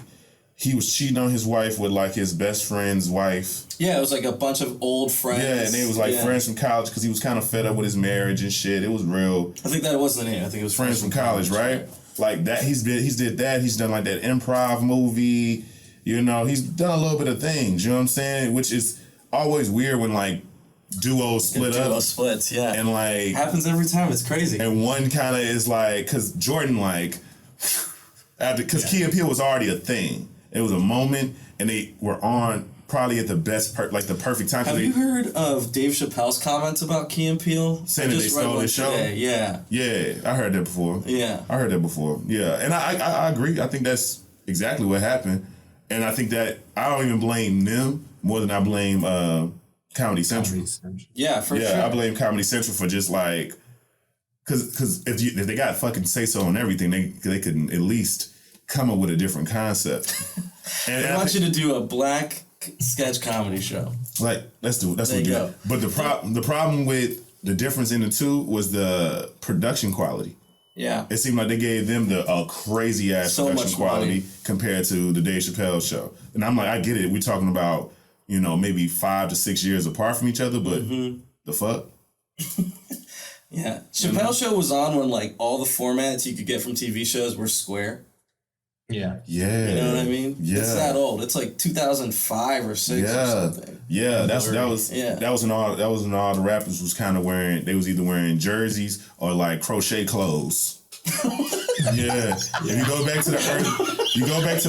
S1: he was cheating on his wife with like his best friend's wife.
S2: Yeah, it was like a bunch of old friends.
S1: Yeah, and it was like friends from college because he was kind of fed up with his marriage and shit. It was real.
S2: I think that was the name. I think it was
S1: Friends from College, right? Like that. He's did that. He's done like that improv movie. He's done a little bit of things. You know what I'm saying? Which is always weird when like duos split up.
S2: Duo splits, yeah.
S1: And like
S2: happens every time. It's crazy.
S1: And one kind of is like, because Jordan like because Key and Peele was already a thing. It was a moment, and they were on probably at the best, the perfect time.
S2: Have you heard of Dave Chappelle's comments about Key and Peele?
S1: Saying that they stole his show?
S2: Yeah.
S1: Yeah, I heard that before.
S2: Yeah.
S1: I heard that before. Yeah, and I agree. I think that's exactly what happened. And I think that I don't even blame them more than I blame Comedy Central.
S2: Yeah, for sure.
S1: Yeah, I blame Comedy Central for just like, because if they got fucking say so on everything, they could at least come up with a different concept.
S2: And I want you to do a black sketch comedy show.
S1: Like, let's do it. That's what we do. But the problem with the difference in the two was the production quality.
S2: Yeah.
S1: It seemed like they gave them a crazy ass production quality compared to the Dave Chappelle show. And I'm like, I get it. We're talking about, maybe 5 to 6 years apart from each other, but the fuck?
S2: Yeah. Chappelle's show was on when like all the formats you could get from TV shows were square.
S3: Yeah.
S1: Yeah.
S2: You know what I mean?
S1: Yeah.
S2: It's that old. It's like 2005 or 6 or something.
S1: Yeah, that was when all the rappers was kind of wearing, they was either wearing jerseys or like crochet clothes. Yeah. If you go back to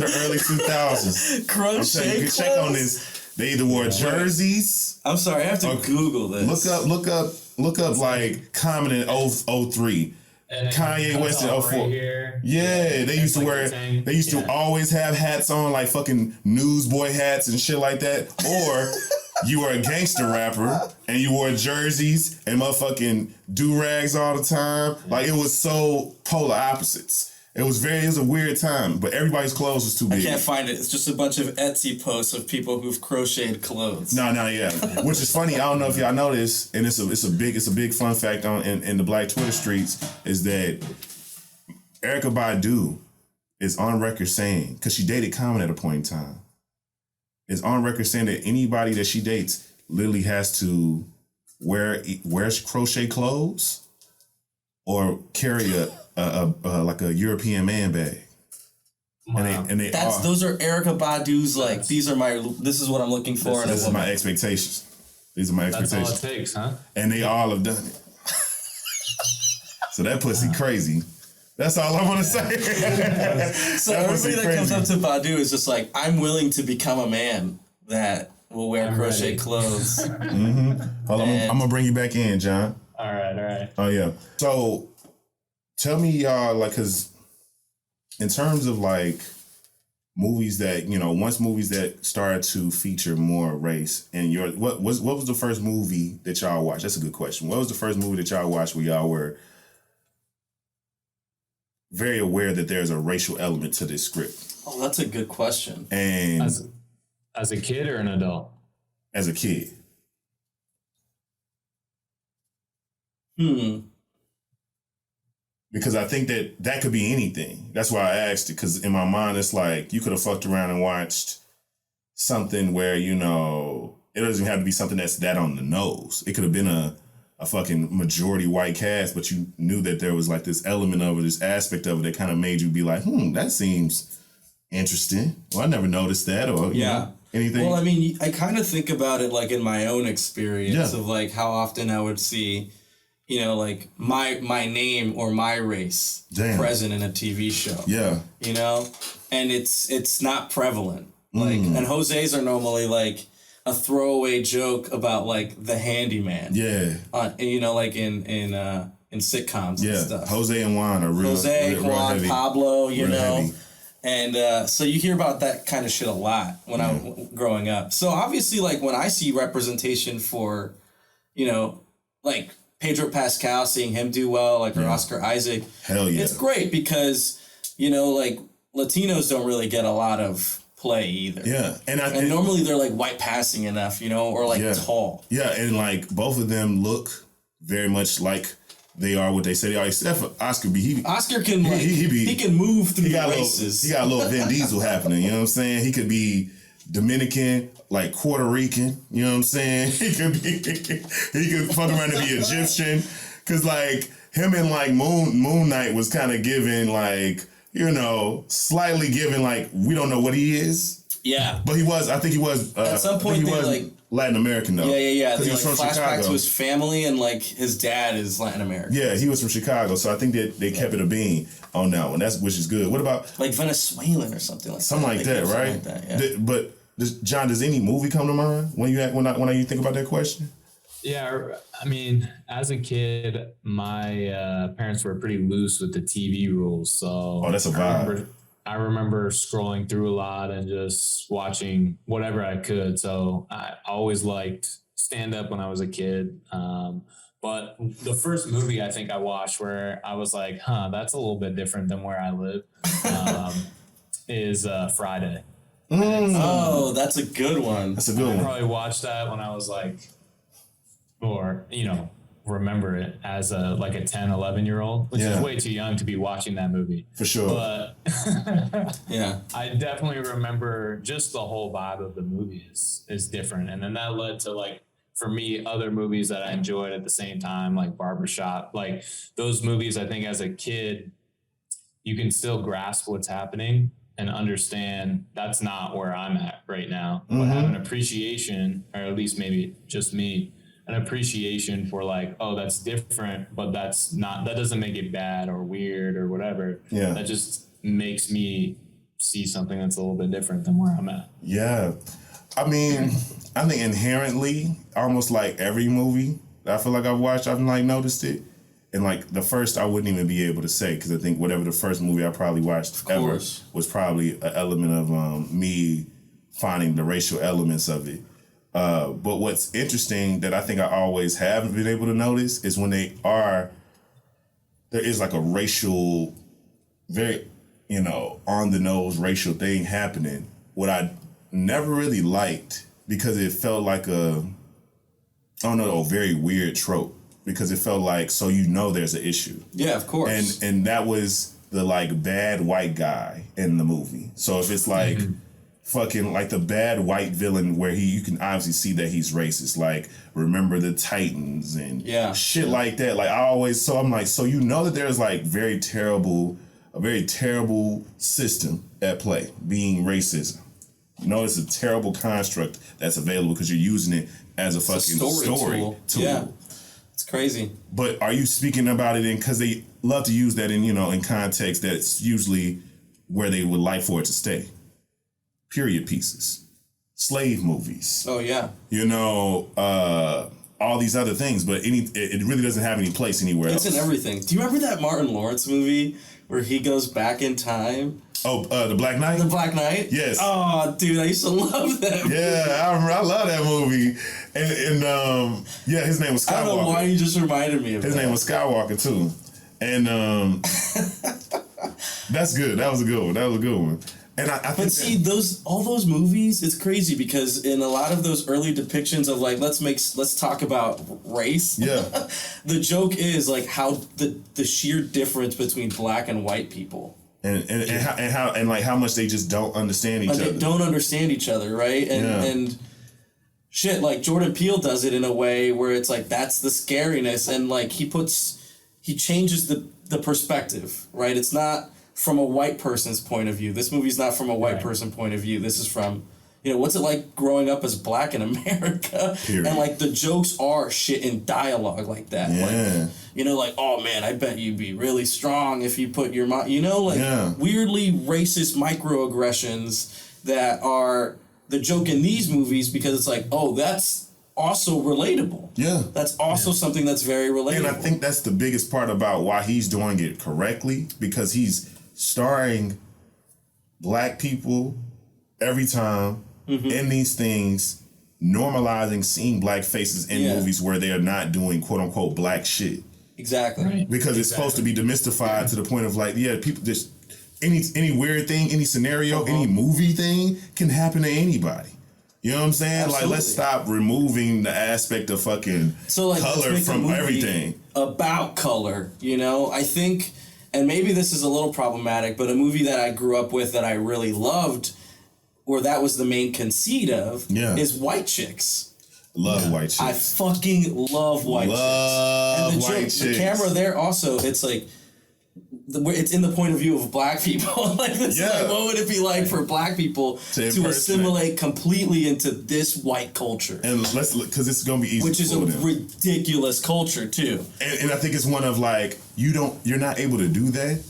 S1: the early 2000s.
S2: Crochet
S1: I'm saying, you can check on this. They either wore jerseys.
S2: I'm sorry, I have to Google this.
S1: Look up like Common in 03. Kanye West in 04. Yeah, they used to wear. They used to always have hats on, like fucking newsboy hats and shit like that. Or you were a gangster rapper and you wore jerseys and motherfucking do rags all the time. Like it was so polar opposites. It was a weird time, but everybody's clothes was too big.
S2: I can't find it. It's just a bunch of Etsy posts of people who've crocheted clothes.
S1: No, yeah. Which is funny. I don't know if y'all know this, and it's a big fun fact in the Black Twitter streets is that Erykah Badu is on record saying, because she dated Common at a point in time, is on record saying that anybody that she dates literally has to wear crochet clothes or carry like a European man bag.
S3: Wow.
S2: Those are Erykah Badu's like, this is what I'm looking for.
S1: This is my expectations. These are my expectations.
S3: That's all it takes, huh?
S1: And they all have done it. So that pussy crazy. That's all I want to say.
S2: So everybody that comes up to Badu is just like, I'm willing to become a man that will wear crochet clothes.
S1: Hold on, I'm gonna bring you back in, John.
S3: All right.
S1: Oh yeah. So tell me, y'all, like, cause in terms of like movies that once movies that started to feature more race, and what was the first movie that y'all watched? That's a good question. What was the first movie that y'all watched where y'all were very aware that there's a racial element to this script?
S2: Oh, that's a good question.
S1: And
S3: as a kid or an adult?
S1: As a kid. Because I think that could be anything. That's why I asked it, because in my mind, it's like you could have fucked around and watched something where, it doesn't have to be something that's that on the nose. It could have been a fucking majority white cast, but you knew that there was like this element of it, this aspect of it that kind of made you be like, that seems interesting. Well, I never noticed that, or anything.
S2: Well, I mean, I kind of think about it like in my own experience of like how often I would see, like my name or my race present in a TV show.
S1: Yeah.
S2: And it's not prevalent. Like, and Jose's are normally like a throwaway joke about like the handyman.
S1: Yeah.
S2: Like in sitcoms and stuff.
S1: Jose and Juan are real.
S2: Jose,
S1: real
S2: Juan,
S1: heavy.
S2: Pablo,
S1: Real heavy.
S2: And so you hear about that kind of shit a lot when I'm growing up. So obviously, like, when I see representation for, you know, like Pedro Pascal, seeing him do well, like, or Oscar Isaac,
S1: hell yeah,
S2: it's great because, you know, like, Latinos don't really get a lot of play either.
S1: Yeah.
S2: And normally they're like white passing enough, you know, or like tall.
S1: Yeah, and like both of them look very much like they are what they say they are, except for Oscar B.
S2: Oscar can he can move through races.
S1: He got a little Vin Diesel happening, you know what I'm saying? He could be Dominican, like Puerto Rican, you know what I'm saying? He could fuck around and be Egyptian. Cause like him and like Moon Knight was kind of giving like, you know, slightly giving like we don't know what he is.
S2: Yeah.
S1: But I think he was
S2: at some point
S1: he was
S2: like
S1: Latin American though.
S2: Yeah.
S1: Because he was
S2: like
S1: from
S2: flashback
S1: Chicago.
S2: to his family and like his dad is Latin American.
S1: Yeah, he was from Chicago, so I think that they kept it a bean on that one. Which is good. What about
S2: like Venezuelan or something like
S1: something like that, right?
S2: Like that, yeah.
S1: But John, does any movie come to mind when you think about that question?
S3: Yeah, I mean, as a kid, my parents were pretty loose with the TV rules, so
S1: that's a vibe.
S3: I remember scrolling through a lot and just watching whatever I could. So I always liked stand up when I was a kid. But the first movie I think I watched where I was like, that's a little bit different than where I live, is Friday.
S2: Oh, that's a good one.
S1: That's a good one.
S3: I probably watched that when I was like, or, you know, remember it as a 10, 11-year-old, which is way too young to be watching that movie.
S1: For sure.
S3: But
S2: yeah,
S3: I definitely remember just the whole vibe of the movie is different. And then that led to like, for me, other movies that I enjoyed at the same time, like Barbershop, like those movies, I think as a kid, you can still grasp what's happening and understand that's not where I'm at right now, but have an appreciation, or at least maybe just me, an appreciation for like, oh, that's different, but that doesn't make it bad or weird or whatever.
S1: Yeah.
S3: That just makes me see something that's a little bit different than where I'm at.
S1: Yeah. I mean, I think inherently, almost like every movie that I feel like I've watched, I've like noticed it. And like the first, I wouldn't even be able to say, because I think whatever the first movie I probably watched ever was probably an element of me finding the racial elements of it. But what's interesting that I think I always have been able to notice is when there is like a racial, very, you know, on the nose racial thing happening. What I never really liked, because it felt like a very weird trope, because it felt like, so you know there's an issue.
S2: Yeah, of course.
S1: And that was the like bad white guy in the movie. So if it's like fucking like the bad white villain where you can obviously see that he's racist, like Remember the Titans and shit like that. Like I'm like, so you know that there's like a very terrible system at play, being racism. You know, it's a terrible construct that's available because you're using it as a fucking story tool.
S2: Yeah. It's crazy.
S1: But are you speaking about it because they love to use that in context that's usually where they would like for it to stay? Period pieces, slave movies.
S2: Oh yeah.
S1: You know, all these other things, but it really doesn't have any place anywhere else.
S2: It's in everything. Do you remember that Martin Lawrence movie where he goes back in time?
S1: Oh, The Black Knight?
S2: The Black Knight?
S1: Yes.
S2: Oh, dude, I used to love that movie.
S1: Yeah, I love that movie. And his name was Skywalker.
S2: I don't know why you just reminded me of
S1: His name was Skywalker, too. And that's good. That was a good one. And I think
S2: see, all those movies, it's crazy because in a lot of those early depictions of like, let's talk about race.
S1: Yeah.
S2: The joke is like how the sheer difference between black and white people.
S1: And how much they just don't understand each other.
S2: They don't understand each other, right? And shit, like Jordan Peele does it in a way where it's like that's the scariness, and like he changes the perspective, right? It's not from a white person's point of view. This movie's not from a white person point of view. This is from, what's it like growing up as black in America? Period. And like the jokes are shit in dialogue like that.
S1: Yeah.
S2: Like, oh man, I bet you'd be really strong if you put your weirdly racist microaggressions that are the joke in these movies, because it's like, oh, that's also relatable.
S1: Yeah.
S2: That's also something that's very relatable.
S1: And I think that's the biggest part about why he's doing it correctly, because he's starring black people every time in these things normalizing seeing black faces in movies where they are not doing quote unquote black shit.
S2: Exactly.
S3: Right.
S1: Because it's supposed to be demystified to the point of like, people just any weird thing, any scenario, any movie thing can happen to anybody. You know what I'm saying?
S2: Absolutely.
S1: Like, let's stop removing the aspect of fucking color from everything.
S2: About color, I think, and maybe this is a little problematic, but a movie that I grew up with that I really loved, or that was the main conceit of, is White Chicks.
S1: Love White Chicks.
S2: I fucking love White Chicks. And
S1: White Chicks.
S2: The camera there also, it's like, it's in the point of view of black people. Like this, like, what would it be like for black people to assimilate completely into this white culture?
S1: And let's look, because it's gonna be easy.
S2: Which is a ridiculous culture too.
S1: And I think it's one of like you're not able to do that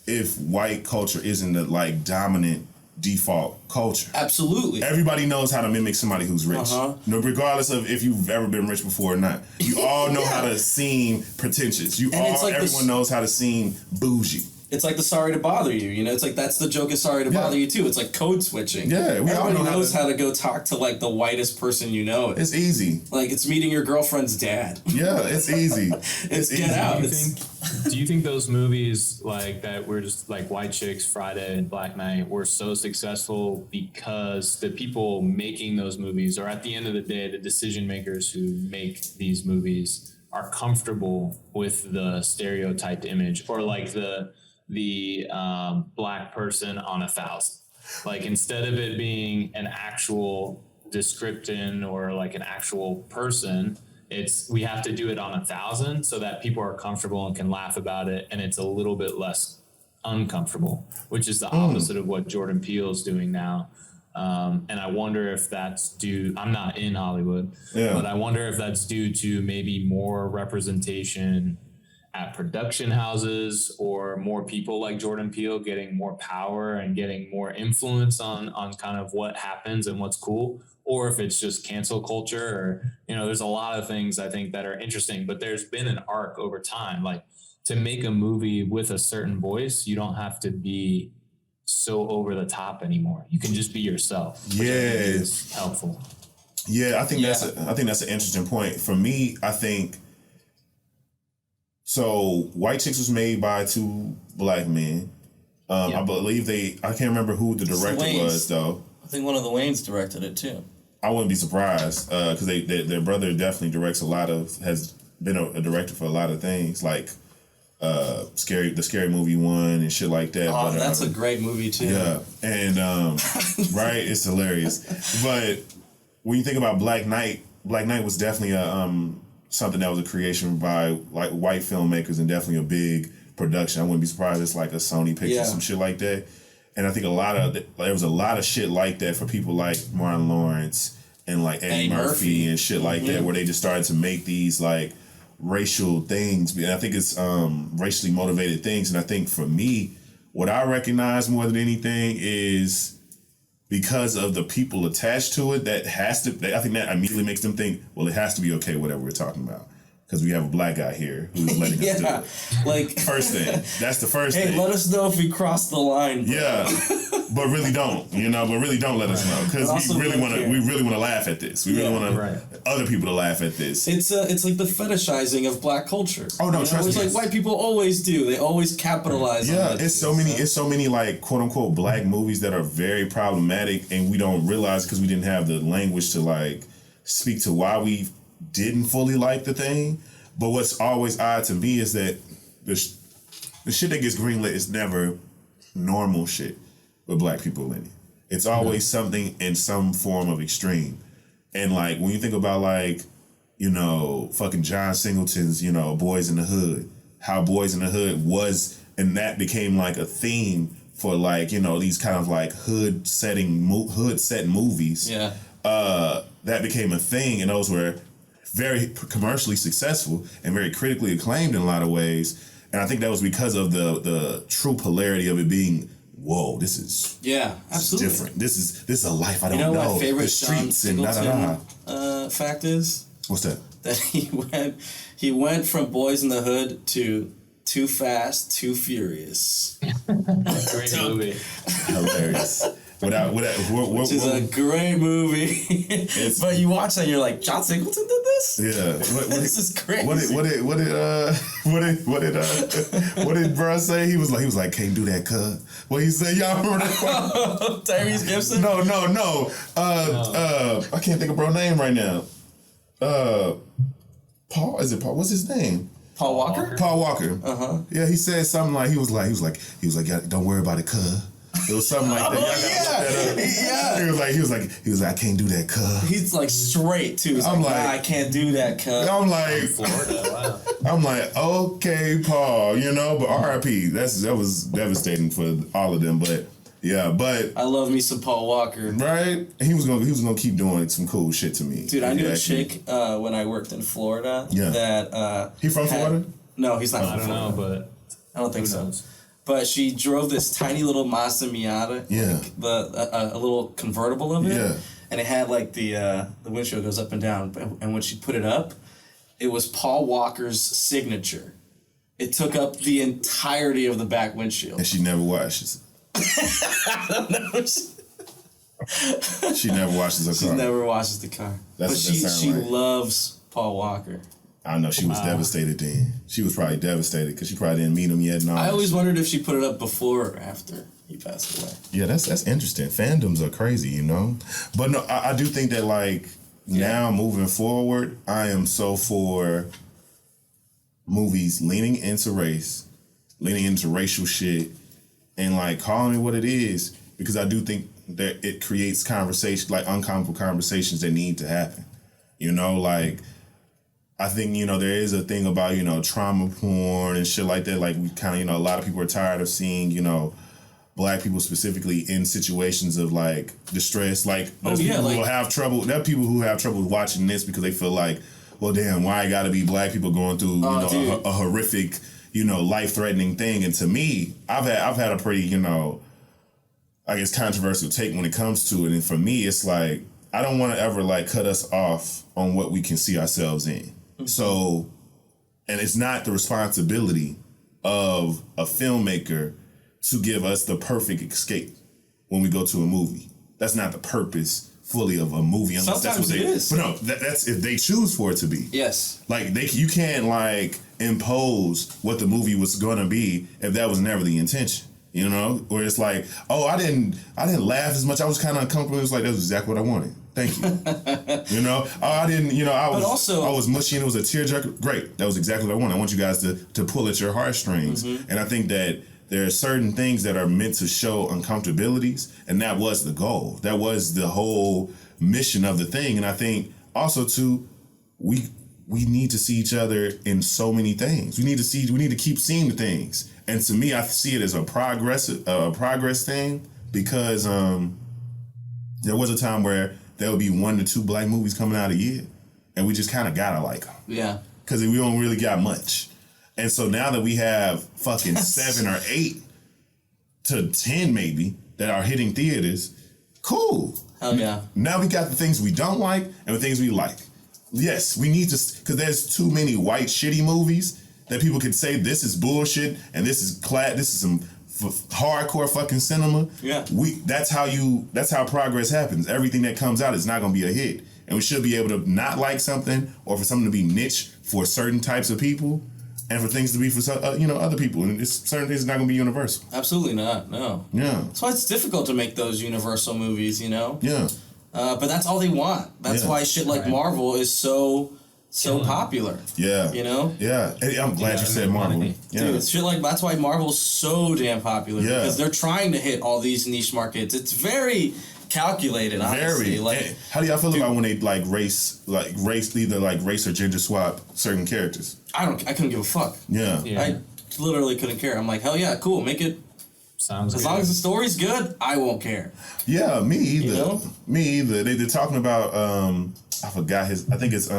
S1: if white culture isn't the like dominant default culture.
S2: Absolutely.
S1: Everybody knows how to mimic somebody who's rich. Regardless of if you've ever been rich before or not. You all know how to seem pretentious. Everyone knows how to seem bougie.
S2: It's like the sorry to bother you, it's like that's the joke of sorry to bother you too. It's like code switching.
S1: Yeah,
S2: everybody knows how to go talk to like the whitest person you know.
S1: It's easy.
S2: Like it's meeting your girlfriend's dad.
S1: Yeah, it's easy.
S2: It's Get Out.
S3: Do you think those movies like that were just like White Chicks, Friday, and Black Knight were so successful because the people making those movies, or at the end of the day, the decision makers who make these movies are comfortable with the stereotyped image, or like the black person on 1,000. Like instead of it being an actual description or like an actual person, we have to do it on 1,000 so that people are comfortable and can laugh about it, and it's a little bit less uncomfortable, which is the opposite of what Jordan Peele is doing now. And I wonder if that's due, I'm not in Hollywood, but I wonder if that's due to maybe more representation at production houses, or more people like Jordan Peele getting more power and getting more influence on kind of what happens and what's cool, or if it's just cancel culture, or, there's a lot of things I think that are interesting, but there's been an arc over time. Like to make a movie with a certain voice, you don't have to be so over the top anymore. You can just be yourself. Which I think is helpful.
S1: Yeah, I think that's an interesting point. For me, I think so. White Chicks was made by two black men. I believe I can't remember who the director was though.
S2: I think one of the Wayans directed it too.
S1: I wouldn't be surprised because their brother definitely directs has been a director for a lot of things like the Scary Movie one and shit like that.
S2: Oh, that's a great movie too.
S1: Yeah, and right, it's hilarious. But when you think about Black Knight was definitely something that was a creation by like white filmmakers and definitely a big production. I wouldn't be surprised if it's like a Sony picture, some shit like that. And I think there was a lot of shit like that for people like Martin Lawrence and like Eddie Murphy and shit like that, where they just started to make these like racial things. And I think it's racially motivated things. And I think for me, what I recognize more than anything is because of the people attached to it, I think that immediately makes them think, well, it has to be okay, whatever we're talking about. Because we have a black guy here who's letting us do it.
S2: Like
S1: first thing. That's the first thing.
S2: Hey, let us know if we crossed the line. Bro.
S1: Yeah, but really don't. But really don't let us know because we really want to laugh at this. We really want other people to laugh at this.
S2: It's like the fetishizing of black culture.
S1: Oh no, trust me.
S2: It's like white people always do. They always capitalize.
S1: Yeah,
S2: on that
S1: it's so many like quote unquote black movies that are very problematic, and we don't realize because we didn't have the language to like speak to why we didn't fully like the thing. But what's always odd to me is that the shit that gets greenlit is never normal shit with black people in it. It's always something in some form of extreme. And like when you think about like, fucking John Singleton's, Boys in the Hood, how Boys in the Hood was, and that became like a theme for like, these kind of like hood set movies.
S2: Yeah.
S1: That became a thing, and those were very commercially successful and very critically acclaimed in a lot of ways. And I think that was because of the true polarity of it being, whoa, this is
S2: absolutely
S1: different. This is a life I don't know.
S2: My favorite
S1: the streets
S2: John
S1: and
S2: fact is?
S1: What's that?
S2: That he went from Boys in the Hood to Too Fast, Too Furious.
S3: Great movie.
S1: Hilarious.
S2: Which is a great movie. But you watch that and you're like, John Singleton did this?
S1: Yeah.
S2: This is crazy.
S1: What did bruh say? He was like, can't do that, cuz. What he said, y'all remember that?
S2: Tyrese Gibson?
S1: No. I can't think of bro name right now. Paul, is it Paul? What's his name?
S2: Paul Walker?
S1: Paul Walker. Yeah, he said something like he was like, yeah, don't worry about it, cuz. It was something like that. He was like, I can't do that, cuz.
S2: He's like straight too. He's like, I can't do that, cuz.
S1: I'm like,
S3: Florida, wow.
S1: I'm like, okay, Paul, but R.I.P. That was devastating for all of them, but. Yeah, but
S2: I love me some Paul Walker.
S1: Right? He was gonna keep doing some cool shit to me.
S2: Dude, I knew a chick when I worked in Florida.
S1: Yeah.
S2: That
S1: he from Florida?
S2: No, he's not from Florida.
S3: I don't know, but
S2: I don't think so. But she drove this tiny little Mazda Miata.
S1: Yeah.
S2: A little convertible of it.
S1: Yeah.
S2: And it had like the windshield goes up and down. And when she put it up, it was Paul Walker's signature. It took up the entirety of the back windshield.
S1: And she never washes.
S2: I don't know.
S1: She never washes her car.
S2: She never washes the car. But she loves Paul Walker.
S1: I know she was devastated then. She was probably devastated because she probably didn't meet him yet. And all
S2: I always wondered if she put it up before or after he passed away.
S1: Yeah, that's interesting. Fandoms are crazy, But no, I do think that now moving forward, I am so for movies leaning into race, leaning into racial shit, and calling it what it is, because I do think that it creates conversation, uncomfortable conversations that need to happen. I think, there is a thing about, trauma porn and shit like that. We kind of, a lot of people are tired of seeing, black people specifically in situations of distress. Who have trouble. There are people who have trouble watching this because they feel like, well, damn, why I gotta be black people going through, a horrific, life-threatening thing. And to me, I've had a pretty, I guess controversial take when it comes to it. And for me, it's I don't want to ever cut us off on what we can see ourselves in. Mm-hmm. So, and it's not the responsibility of a filmmaker to give us the perfect escape when we go to a movie. That's not the purpose fully of a movie. Unless
S2: Sometimes
S1: that's what
S2: it is.
S1: But no, that's if they choose for it to be.
S2: Yes.
S1: You can't impose what the movie was gonna be if that was never the intention. Where it's I didn't laugh as much. I was kind of uncomfortable. It was that's exactly what I wanted. Thank you. I didn't. I was mushy and it was a tearjerker. Great. That was exactly what I wanted. I want you guys to pull at your heartstrings. Mm-hmm. And I think that there are certain things that are meant to show uncomfortabilities, and that was the goal. That was the whole mission of the thing. And I think also too, we need to see each other in so many things. We need to keep seeing the things. And to me, I see it as a progress thing, because there was a time where there would be 1 to 2 black movies coming out a year, and we just kind of gotta like them.
S2: Yeah.
S1: Because we don't really got much. And so now that we have fucking 7 or 8 to 10 maybe that are hitting theaters, cool.
S2: Hell yeah.
S1: Now we got the things we don't like and the things we like. Yes, we need to, because there's too many white shitty movies that people could say this is bullshit and this is some hardcore fucking cinema.
S2: Yeah.
S1: That's how progress happens. Everything that comes out is not going to be a hit. And we should be able to not like something, or for something to be niche for certain types of people, and for things to be for other people. And certain things are not going to be universal.
S2: Absolutely not. No.
S1: Yeah.
S2: That's why it's difficult to make those universal movies.
S1: Yeah.
S2: But that's all they want. That's why shit like Marvel is so popular.
S1: Yeah. Yeah. Hey, I'm glad you said Marvel. Yeah.
S2: Dude, shit that's why Marvel's so damn popular.
S1: Yeah.
S2: Because they're trying to hit all these niche markets. It's very calculated, honestly.
S1: Very. How do y'all feel about when they race either race or gender swap certain characters?
S2: I couldn't give a fuck.
S1: Yeah.
S2: I literally couldn't care. I'm like, hell yeah, cool, make it.
S3: Sounds
S2: as
S3: good.
S2: long as the story's good, I won't care.
S1: Yeah, me either. Me either. They're talking about I forgot his. I think it's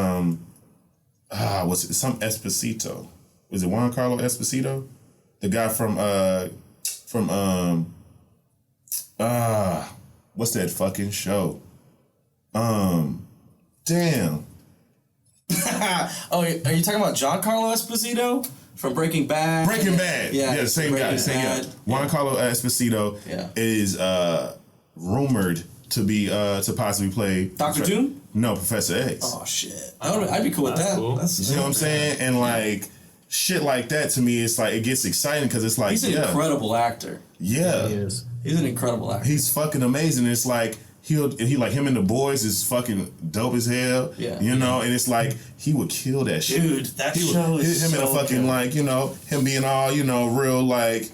S1: what's it? Some Esposito. Was it Juan Carlo Esposito? The guy from what's that fucking show? Damn.
S2: Oh, are you talking about Giancarlo Esposito? from Breaking Bad.
S1: Breaking Bad. Yeah, the same guy. Giancarlo Esposito is rumored to be to possibly play
S2: Dr. Doom?
S1: No, Professor X.
S2: Oh shit. I'd be cool with that.
S3: Cool.
S1: You know what I'm saying? And like shit like that to me, it's like it gets exciting because it's like
S2: he's an incredible actor.
S1: Yeah.
S3: He is.
S2: He's an incredible actor.
S1: He's fucking amazing. It's like he like him and the boys is fucking dope as hell.
S2: Yeah.
S1: You know, and it's like he would kill that shit.
S2: Dude, that show is
S1: him
S2: so
S1: and a fucking
S2: good.
S1: like, you know, him being all, you know, real like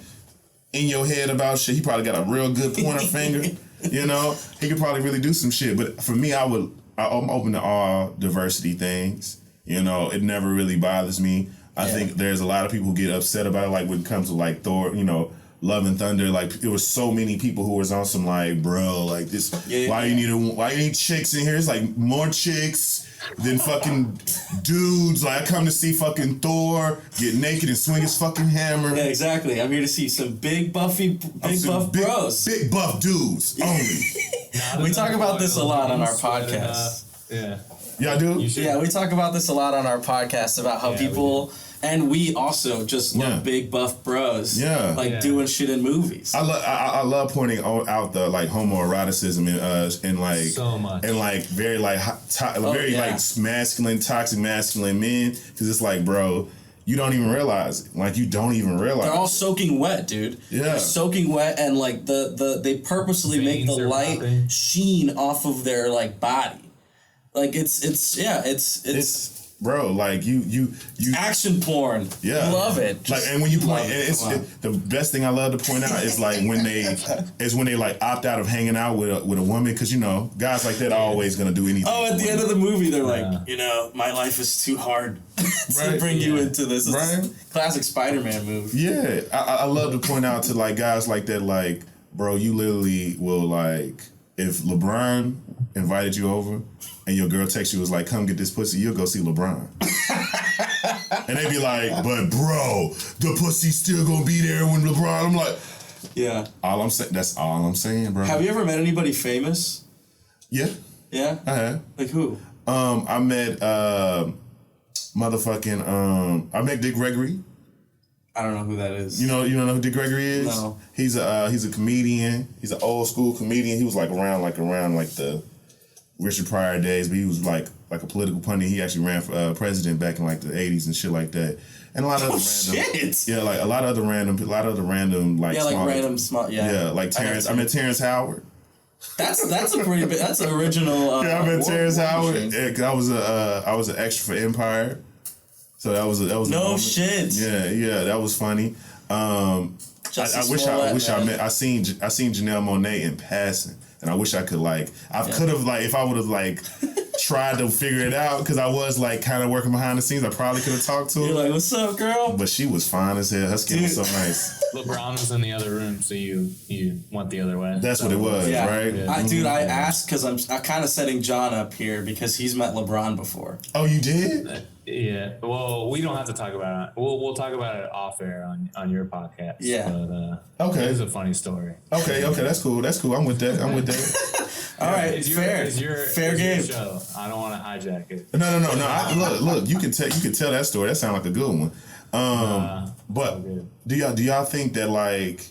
S1: in your head about shit. He probably got a real good pointer finger. You know, he could probably really do some shit. But for me, I'm open to all diversity things. You know, it never really bothers me. I think there's a lot of people who get upset about it, like when it comes to like Thor, you know, Love and Thunder. Like there was so many people who was on some like, bro, like this. Why you need chicks in here? It's like more chicks than fucking dudes. Like I come to see fucking Thor get naked and swing his fucking hammer.
S2: Yeah, exactly. I'm here to see some big buff bros.
S1: Big buff dudes only.
S2: We talk about this a lot on our podcast.
S1: Y'all do?
S2: Yeah, we talk about this a lot on our podcast about how people, and we also just love big buff bros.
S1: Yeah.
S2: Like doing shit in movies.
S1: I love pointing out the like homoeroticism and like
S3: so much
S1: and like very like like masculine, toxic masculine men, because it's like, bro, you don't even realize it. Like you don't even realize.
S2: They're all soaking wet, dude.
S1: Yeah.
S2: They're soaking wet, and like they purposely make the light sheen off of their like body. Like it's
S1: bro, like you
S2: action porn.
S1: Yeah,
S2: love it.
S1: Like, and when you point, the best thing I love to point out is like when they like opt out of hanging out with a woman, because you know guys like that are always gonna do anything.
S2: Oh, at the end of the movie, they're like, you know, my life is too hard to bring you into this. It's classic Spider-Man movie.
S1: Yeah, I love to point out to like guys like that, like, bro, you literally will like, if LeBron invited you over and your girl texts you was like, come get this pussy, you'll go see LeBron. And they be like, but bro, the pussy's still gonna be there when LeBron. I'm like,
S2: yeah.
S1: All I'm saying, that's all I'm saying, bro.
S2: Have you ever met anybody famous?
S1: Yeah.
S2: Yeah?
S1: I have.
S2: Like who?
S1: I met I met Dick Gregory.
S2: I don't know who that is.
S1: You don't know who Dick Gregory is?
S2: No.
S1: He's a comedian. He's an old school comedian. He was like around the Richard Pryor days, but he was like a political pundit. He actually ran for president back in like the 80s and shit like that. And a lot of a lot of other random like like Terrence. I met Terrence Howard.
S2: That's a pretty big. That's an original.
S1: I met Terrence Howard. I was an extra for Empire. So that was
S2: no shit.
S1: Yeah, that was funny. I wish I seen Janelle Monáe in passing, and I wish I could could have if I would have tried to figure it out, because I was like kind of working behind the scenes. I probably could have talked to her.
S2: You're like, what's up, girl?
S1: But she was fine as hell. Her skin was so nice.
S3: LeBron was in the other room, so you went the other way.
S1: That's what it was, right?
S2: Yeah. I asked because I'm kind of setting John up here because he's met LeBron before.
S1: Oh, you did?
S3: Yeah. Well, we don't have to talk about it. We'll talk about it off air on your podcast.
S2: Yeah.
S3: But,
S1: okay.
S3: It's a funny story.
S1: Okay. That's cool. I'm with that.
S2: All right. It's fair game.
S3: Show. I don't want to hijack it.
S1: No. Look. You can tell that story. That sounds like a good one. But do y'all think that like,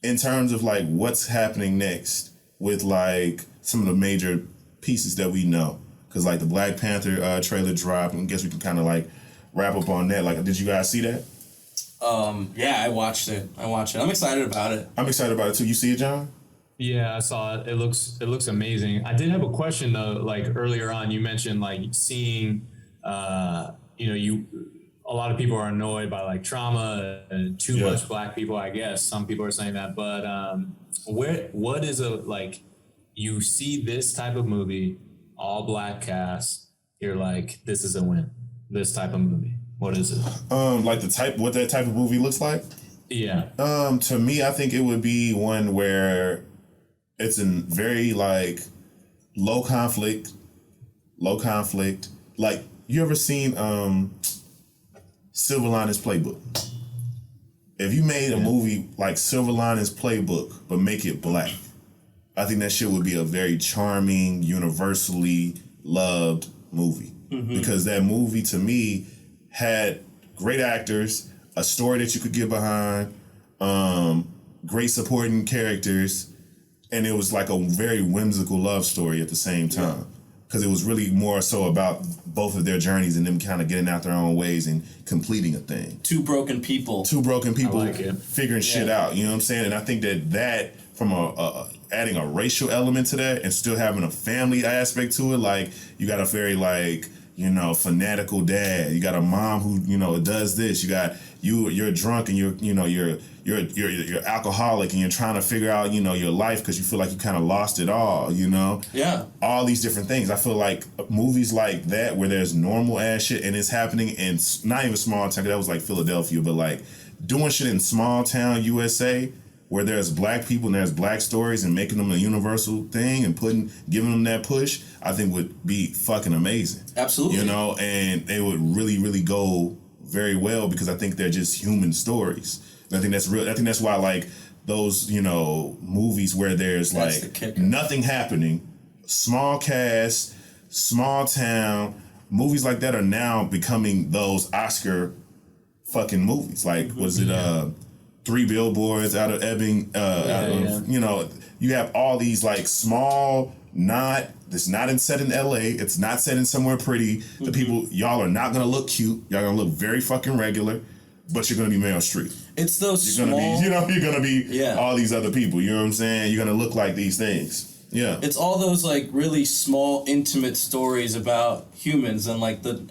S1: in terms of like what's happening next with like some of the major pieces that we know? Because like the Black Panther trailer dropped, and I guess we can kind of like wrap up on that. Like, did you guys see that?
S2: Yeah, I watched it. I'm excited about it.
S1: I'm excited about it too. You see it, John?
S3: Yeah, I saw it. It looks amazing. I did have a question though. Like earlier on, you mentioned like seeing, a lot of people are annoyed by like trauma and too much black people. I guess some people are saying that, but what is you see this type of movie, all black cast, you're like, this is a win. This type of movie. What is it? What that type of movie looks like? Yeah.
S1: To me, I think it would be one where it's in very like low conflict. Like, you ever seen Silver Linings Playbook? If you made a movie like Silver Linings Playbook, but make it black, I think that shit would be a very charming, universally loved movie. Mm-hmm. Because that movie, to me, had great actors, a story that you could get behind, great supporting characters, and it was like a very whimsical love story at the same time. Because it was really more so about both of their journeys and them kind of getting out their own ways and completing a thing.
S2: Two broken people
S3: like
S1: figuring shit out. You know what I'm saying? And I think that from adding a racial element to that and still having a family aspect to it, like you got a very like, you know, fanatical dad. You got a mom who, you know, does this. You got you're drunk and you're alcoholic and you're trying to figure out, you know, your life because you feel like you kind of lost it all, you know?
S2: Yeah.
S1: All these different things. I feel like movies like that where there's normal ass shit and it's happening in not even small town, 'cause that was like Philadelphia, but like doing shit in small town USA where there's black people and there's black stories and making them a universal thing and giving them that push, I think would be fucking amazing.
S2: Absolutely.
S1: You know, and they would really, really go very well because I think they're just human stories. And I think that's real. I think that's why like those, you know, movies where there's
S2: That's
S1: like
S2: the kicker.
S1: nothing happening, small cast, small town, movies like that are now becoming those Oscar fucking movies. Like, was it 3 Billboards out of Ebbing? You know, you have all these like small, it's not set in LA. It's not set in somewhere pretty. The people, y'all are not gonna look cute. Y'all gonna look very fucking regular, but you're gonna be Meryl Streep.
S2: It's those
S1: You're
S2: small...
S1: gonna be, you know, you're gonna be all these other people. You know what I'm saying? You're gonna look like these things. Yeah.
S2: It's all those like really small, intimate stories about humans and like the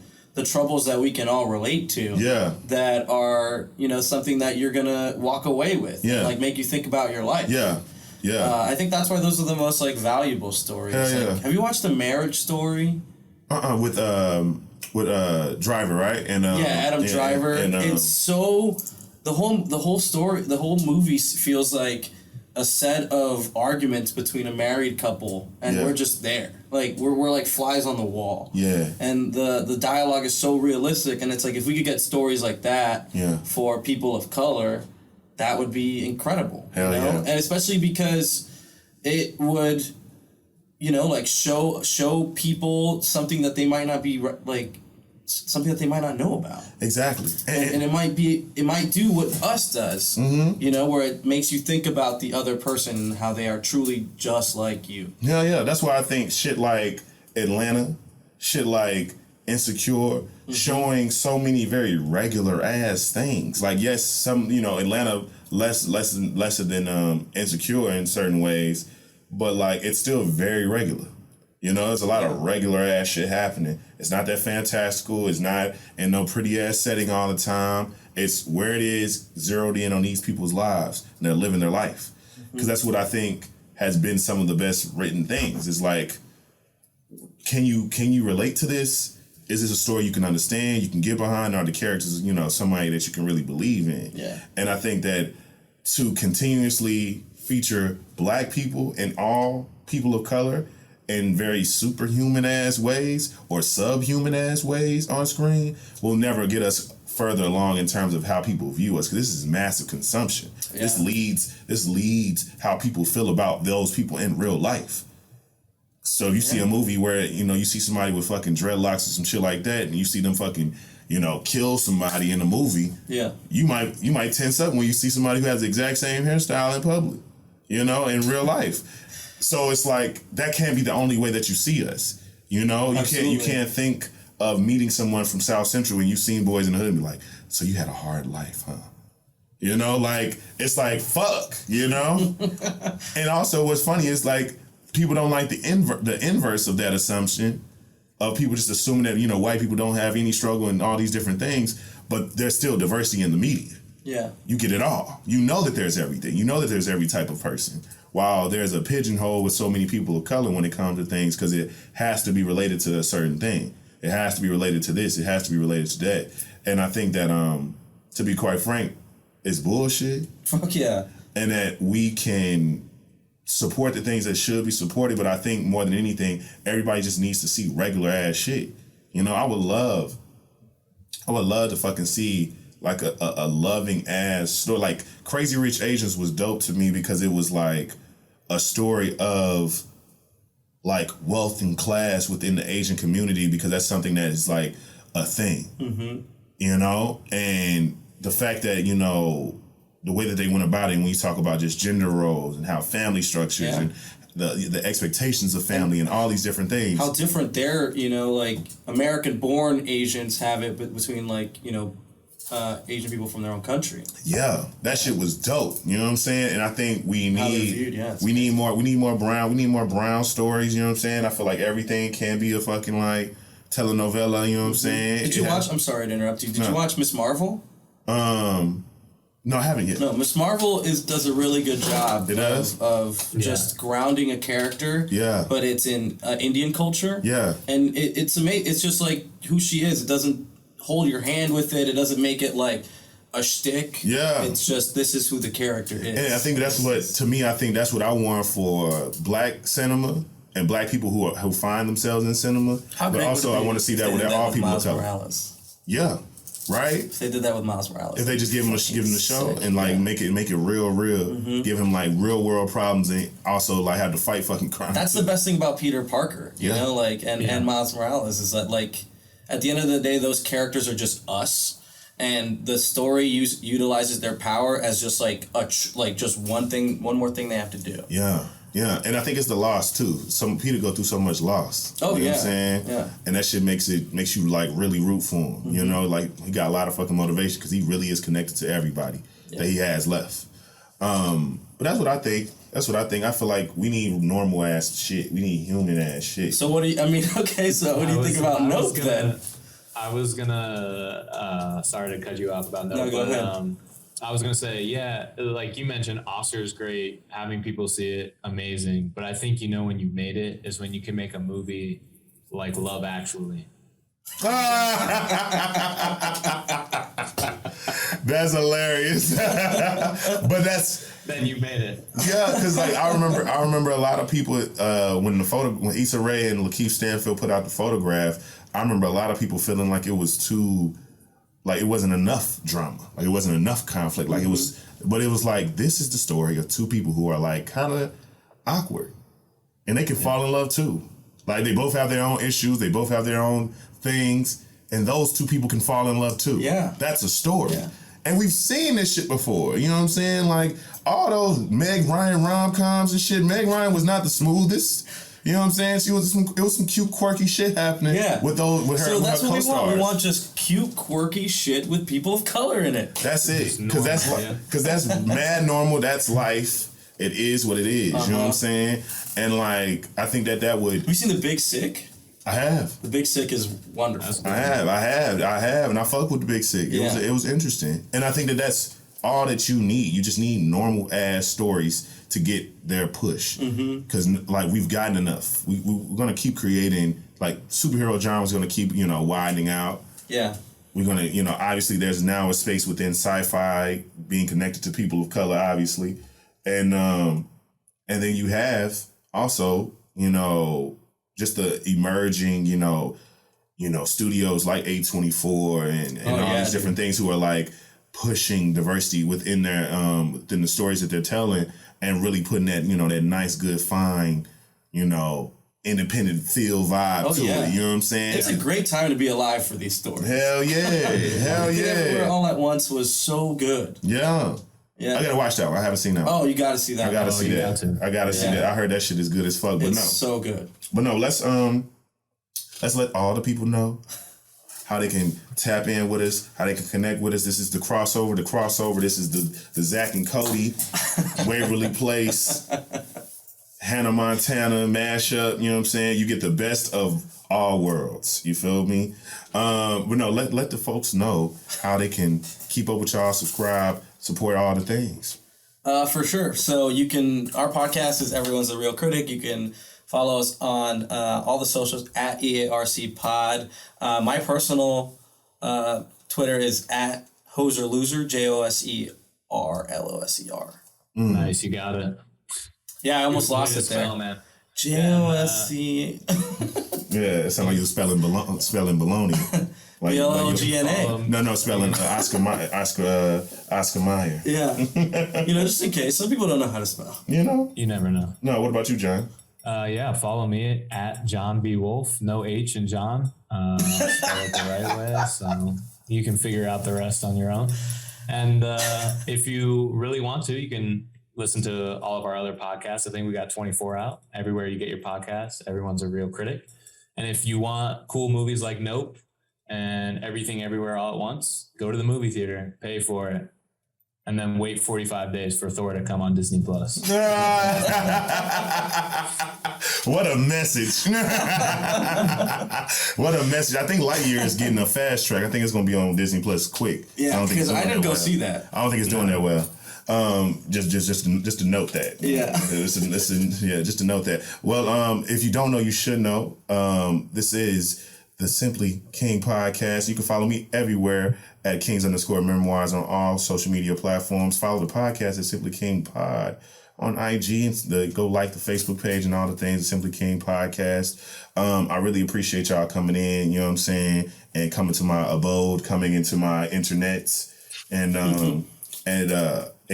S2: troubles that we can all relate to.
S1: Yeah.
S2: That are, you know, something that you're gonna walk away with.
S1: Yeah.
S2: Like make you think about your life.
S1: Yeah. Yeah.
S2: I think that's why those are the most like valuable stories.
S1: Hell
S2: Like,
S1: yeah.
S2: have you watched The Marriage Story?
S1: With Driver, right? And
S2: Adam Driver.
S1: And,
S2: it's so the whole story, the whole movie feels like a set of arguments between a married couple, and we're just there. Like we're like flies on the wall.
S1: Yeah.
S2: And the dialogue is so realistic, and it's like if we could get stories like that for people of color, that would be incredible.
S1: Hell yeah.
S2: And especially because it would, you know, like show people something that they might not be like something that they might not know about.
S1: Exactly.
S2: And it might do what Us does, you know, where it makes you think about the other person and how they are truly just like you.
S1: Hell yeah. That's why I think shit like Atlanta, shit like Insecure, showing so many very regular ass things. Like, yes, some, you know, Atlanta lesser than Insecure in certain ways, but like it's still very regular. You know, there's a lot of regular ass shit happening. It's not that fantastical. It's not in no pretty ass setting all the time. It's where it is, zeroed in on these people's lives, and they're living their life. Because that's what I think has been some of the best written things. It's like, can you relate to this? Is this a story you can understand? You can get behind? Are the characters, you know, somebody that you can really believe in?
S2: Yeah.
S1: And I think that to continuously feature black people and all people of color in very superhuman ass ways or subhuman ass ways on screen will never get us further along in terms of how people view us, because this is massive consumption.
S2: Yeah.
S1: This leads how people feel about those people in real life. So if you see a movie where, you know, you see somebody with fucking dreadlocks or some shit like that, and you see them fucking, you know, kill somebody in the movie, you might tense up when you see somebody who has the exact same hairstyle in public, you know, in real life. So it's like, that can't be the only way that you see us. You know, you can't think of meeting someone from South Central when you've seen Boys in the Hood and be like, so you had a hard life, huh? You know, like, it's like, fuck, you know? And also what's funny is like, people don't like the inverse of that assumption of people just assuming that, you know, white people don't have any struggle and all these different things, but there's still diversity in the media.
S2: Yeah.
S1: You get it all. You know that there's everything. You know that there's every type of person. While there's a pigeonhole with so many people of color when it comes to things, because it has to be related to a certain thing. It has to be related to this. It has to be related to that. And I think that, to be quite frank, it's bullshit.
S2: Fuck yeah.
S1: And that we can support the things that should be supported, but I think more than anything, everybody just needs to see regular ass shit. You know, I would love to fucking see like a loving ass story. Like Crazy Rich Asians was dope to me because it was like a story of like wealth and class within the Asian community, because that's something that is like a thing. you know, and the fact that, you know, the way that they went about it, when you talk about just gender roles and how family structures and the expectations of family and all these different things.
S2: How different their, you know, like American-born Asians have it, but between like, you know, Asian people from their own country.
S1: Yeah, that shit was dope. You know what I'm saying? And I think we need
S2: viewed,
S1: we need more brown stories. You know what I'm saying? I feel like everything can be a fucking like telenovela. You know what I'm saying?
S2: Did you watch? I'm sorry to interrupt you. Did you watch Miss Marvel?
S1: No, I haven't yet.
S2: No, Miss Marvel does a really good job.
S1: It does?
S2: of just grounding a character.
S1: Yeah.
S2: But it's in Indian culture.
S1: Yeah.
S2: And it's amazing. It's just like who she is. It doesn't hold your hand with it. It doesn't make it like a shtick.
S1: Yeah.
S2: It's just this is who the character is.
S1: And I think that's what I want for black cinema and black people who find themselves in cinema. But also I want to see that with all people of color.
S2: Morales.
S1: Yeah. Right?
S2: If they did that with Miles Morales.
S1: If they just give him the show and like make it real, give him like real world problems and also like have to fight fucking crime.
S2: That's the best thing about Peter Parker, you know, like and Miles Morales is that like at the end of the day those characters are just us, and the story utilizes their power as just like just one more thing they have to do.
S1: Yeah. Yeah, and I think it's the loss too. Some people go through so much loss.
S2: Oh,
S1: you know what I'm saying?
S2: Yeah.
S1: And that shit makes you like really root for him. You know, like he got a lot of fucking motivation because he really is connected to everybody that he has left. But that's what I think. I feel like we need normal ass shit. We need human ass shit.
S2: So what do you? I mean, okay. So what do you think about Nope then?
S3: I was gonna. Sorry to cut you off about Nope.
S2: No, go ahead.
S3: I was gonna say, yeah, like you mentioned, Oscar's great. Having people see it, amazing. But I think when you made it is when you can make a movie like Love Actually.
S1: That's hilarious. But
S3: then you made it.
S1: Yeah, because like I remember a lot of people when Issa Rae and Lakeith Stanfield put out the photograph. I remember a lot of people feeling like it was too. Like it wasn't enough drama. Like it wasn't enough conflict. Like it was like this is the story of two people who are like kind of awkward, and they can fall in love too. Like they both have their own issues. They both have their own things, and those two people can fall in love too.
S2: Yeah,
S1: that's a story.
S2: Yeah.
S1: And we've seen this shit before. You know what I'm saying? Like all those Meg Ryan rom-coms and shit. Meg Ryan was not the smoothest. You know what I'm saying? It was some cute, quirky shit happening with her
S2: that's what
S1: co-stars.
S2: we want. We want just cute, quirky shit with people of color in it.
S1: That's it. Because that's mad normal. That's life. It is what it is. You know what I'm saying? And like, I think that would.
S2: Have you seen The Big Sick?
S1: I have.
S2: The Big Sick is wonderful.
S1: I have, and I fuck with The Big Sick. It was interesting, and I think that's all that you need. You just need normal ass stories to get their push, because like we've gotten enough. We're gonna keep creating, like superhero genre is gonna keep widening out.
S2: Yeah,
S1: we're gonna obviously there's now a space within sci-fi being connected to people of color, obviously, and then you have also just the emerging studios like A24 and all these different things who are like pushing diversity within the stories that they're telling. And really putting that, that nice, good, fine, independent feel vibe to it. You know what I'm saying?
S2: It's a great time to be alive for these stories.
S1: Hell yeah. Hell yeah.
S2: Everywhere All at Once was so good.
S1: Yeah. Yeah. I gotta watch that one. I haven't seen that one.
S2: Oh, you gotta see that.
S1: I gotta see that. I gotta see that. I heard that shit is good as fuck. But
S2: it's so good.
S1: But no, let's let all the people know how they can tap in with us, how they can connect with us. This is the crossover. This is the Zach and Cody, Waverly Place, Hannah Montana mashup. You know what I'm saying? You get the best of all worlds. You feel me? But no, let the folks know how they can keep up with y'all, subscribe, support all the things.
S2: For sure. So our podcast is Everyone's a Real Critic. You can follow us on all the socials at EARC Pod. My personal Twitter is at HoserLoser, JOSERLOSER.
S3: Nice, you got it.
S2: Yeah, I almost lost it there.
S3: Man.
S2: JOSE.
S1: Yeah, it sounds like you were spelling baloney. Like,
S2: BLOGNA.
S1: No, spelling Oscar Mayer.
S2: Yeah. Just in case. Some people don't know how to spell.
S3: You never know.
S1: No, what about you, John?
S3: Follow me at John B. Wolf. No H in John. Spell it the right way. So, You can figure out the rest on your own. And if you really want to, you can listen to all of our other podcasts. I think we got 24 out everywhere you get your podcasts. Everyone's a Real Critic. And if you want cool movies like Nope and Everything Everywhere All at Once, go to the movie theater, pay for it, and then wait 45 days for Thor to come on Disney Plus.
S1: What a message. What a message. I think Lightyear is getting a fast track. I think it's going to be on Disney Plus quick.
S2: Yeah, because I didn't go see that.
S1: I don't think it's doing that well. Just to note that.
S2: Yeah.
S1: Just to note that. Well, if you don't know, you should know. This is the Simply King podcast. You can follow me everywhere at Kings_Memoirs on all social media platforms. Follow the podcast at Simply King Pod on IG, and go like the Facebook page and all the things, the Simply King podcast. I really appreciate y'all coming in, you know what I'm saying, and coming to my abode, coming into my internets, and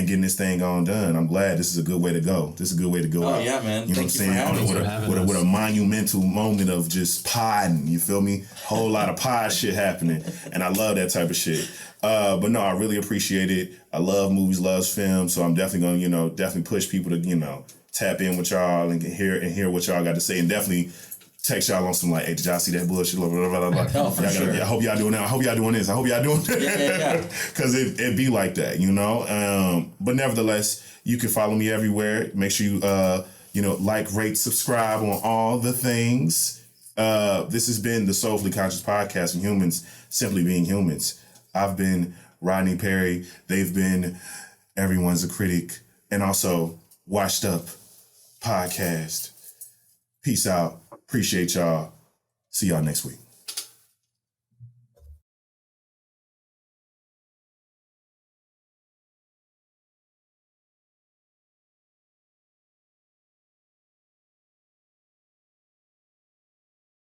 S1: getting this thing on done. I'm glad this is a good way to go. This is a good way to go out.
S2: Oh, yeah, man.
S1: You know
S2: Thank
S1: what I'm saying? With a monumental moment of just podding, you feel me? Whole lot of pod shit happening. And I love that type of shit. But no, I really appreciate it. I love movies, loves film. So I'm definitely going to, definitely push people to, tap in with y'all and hear what y'all got to say. And definitely text y'all on some like, hey, did y'all see that bullshit? Blah, blah, blah, blah.
S2: Oh, for sure.
S1: I hope y'all doing that. I hope y'all doing this. I hope y'all doing that.
S2: Yeah.
S1: Because it be like that, But nevertheless, you can follow me everywhere. Make sure you, like, rate, subscribe on all the things. This has been the Soulfully Conscious Podcast from Humans Simply Being Humans. I've been Rodney Perry. They've been Everyone's a Critic. And also Washed Up Podcast. Peace out. Appreciate y'all. See y'all next week.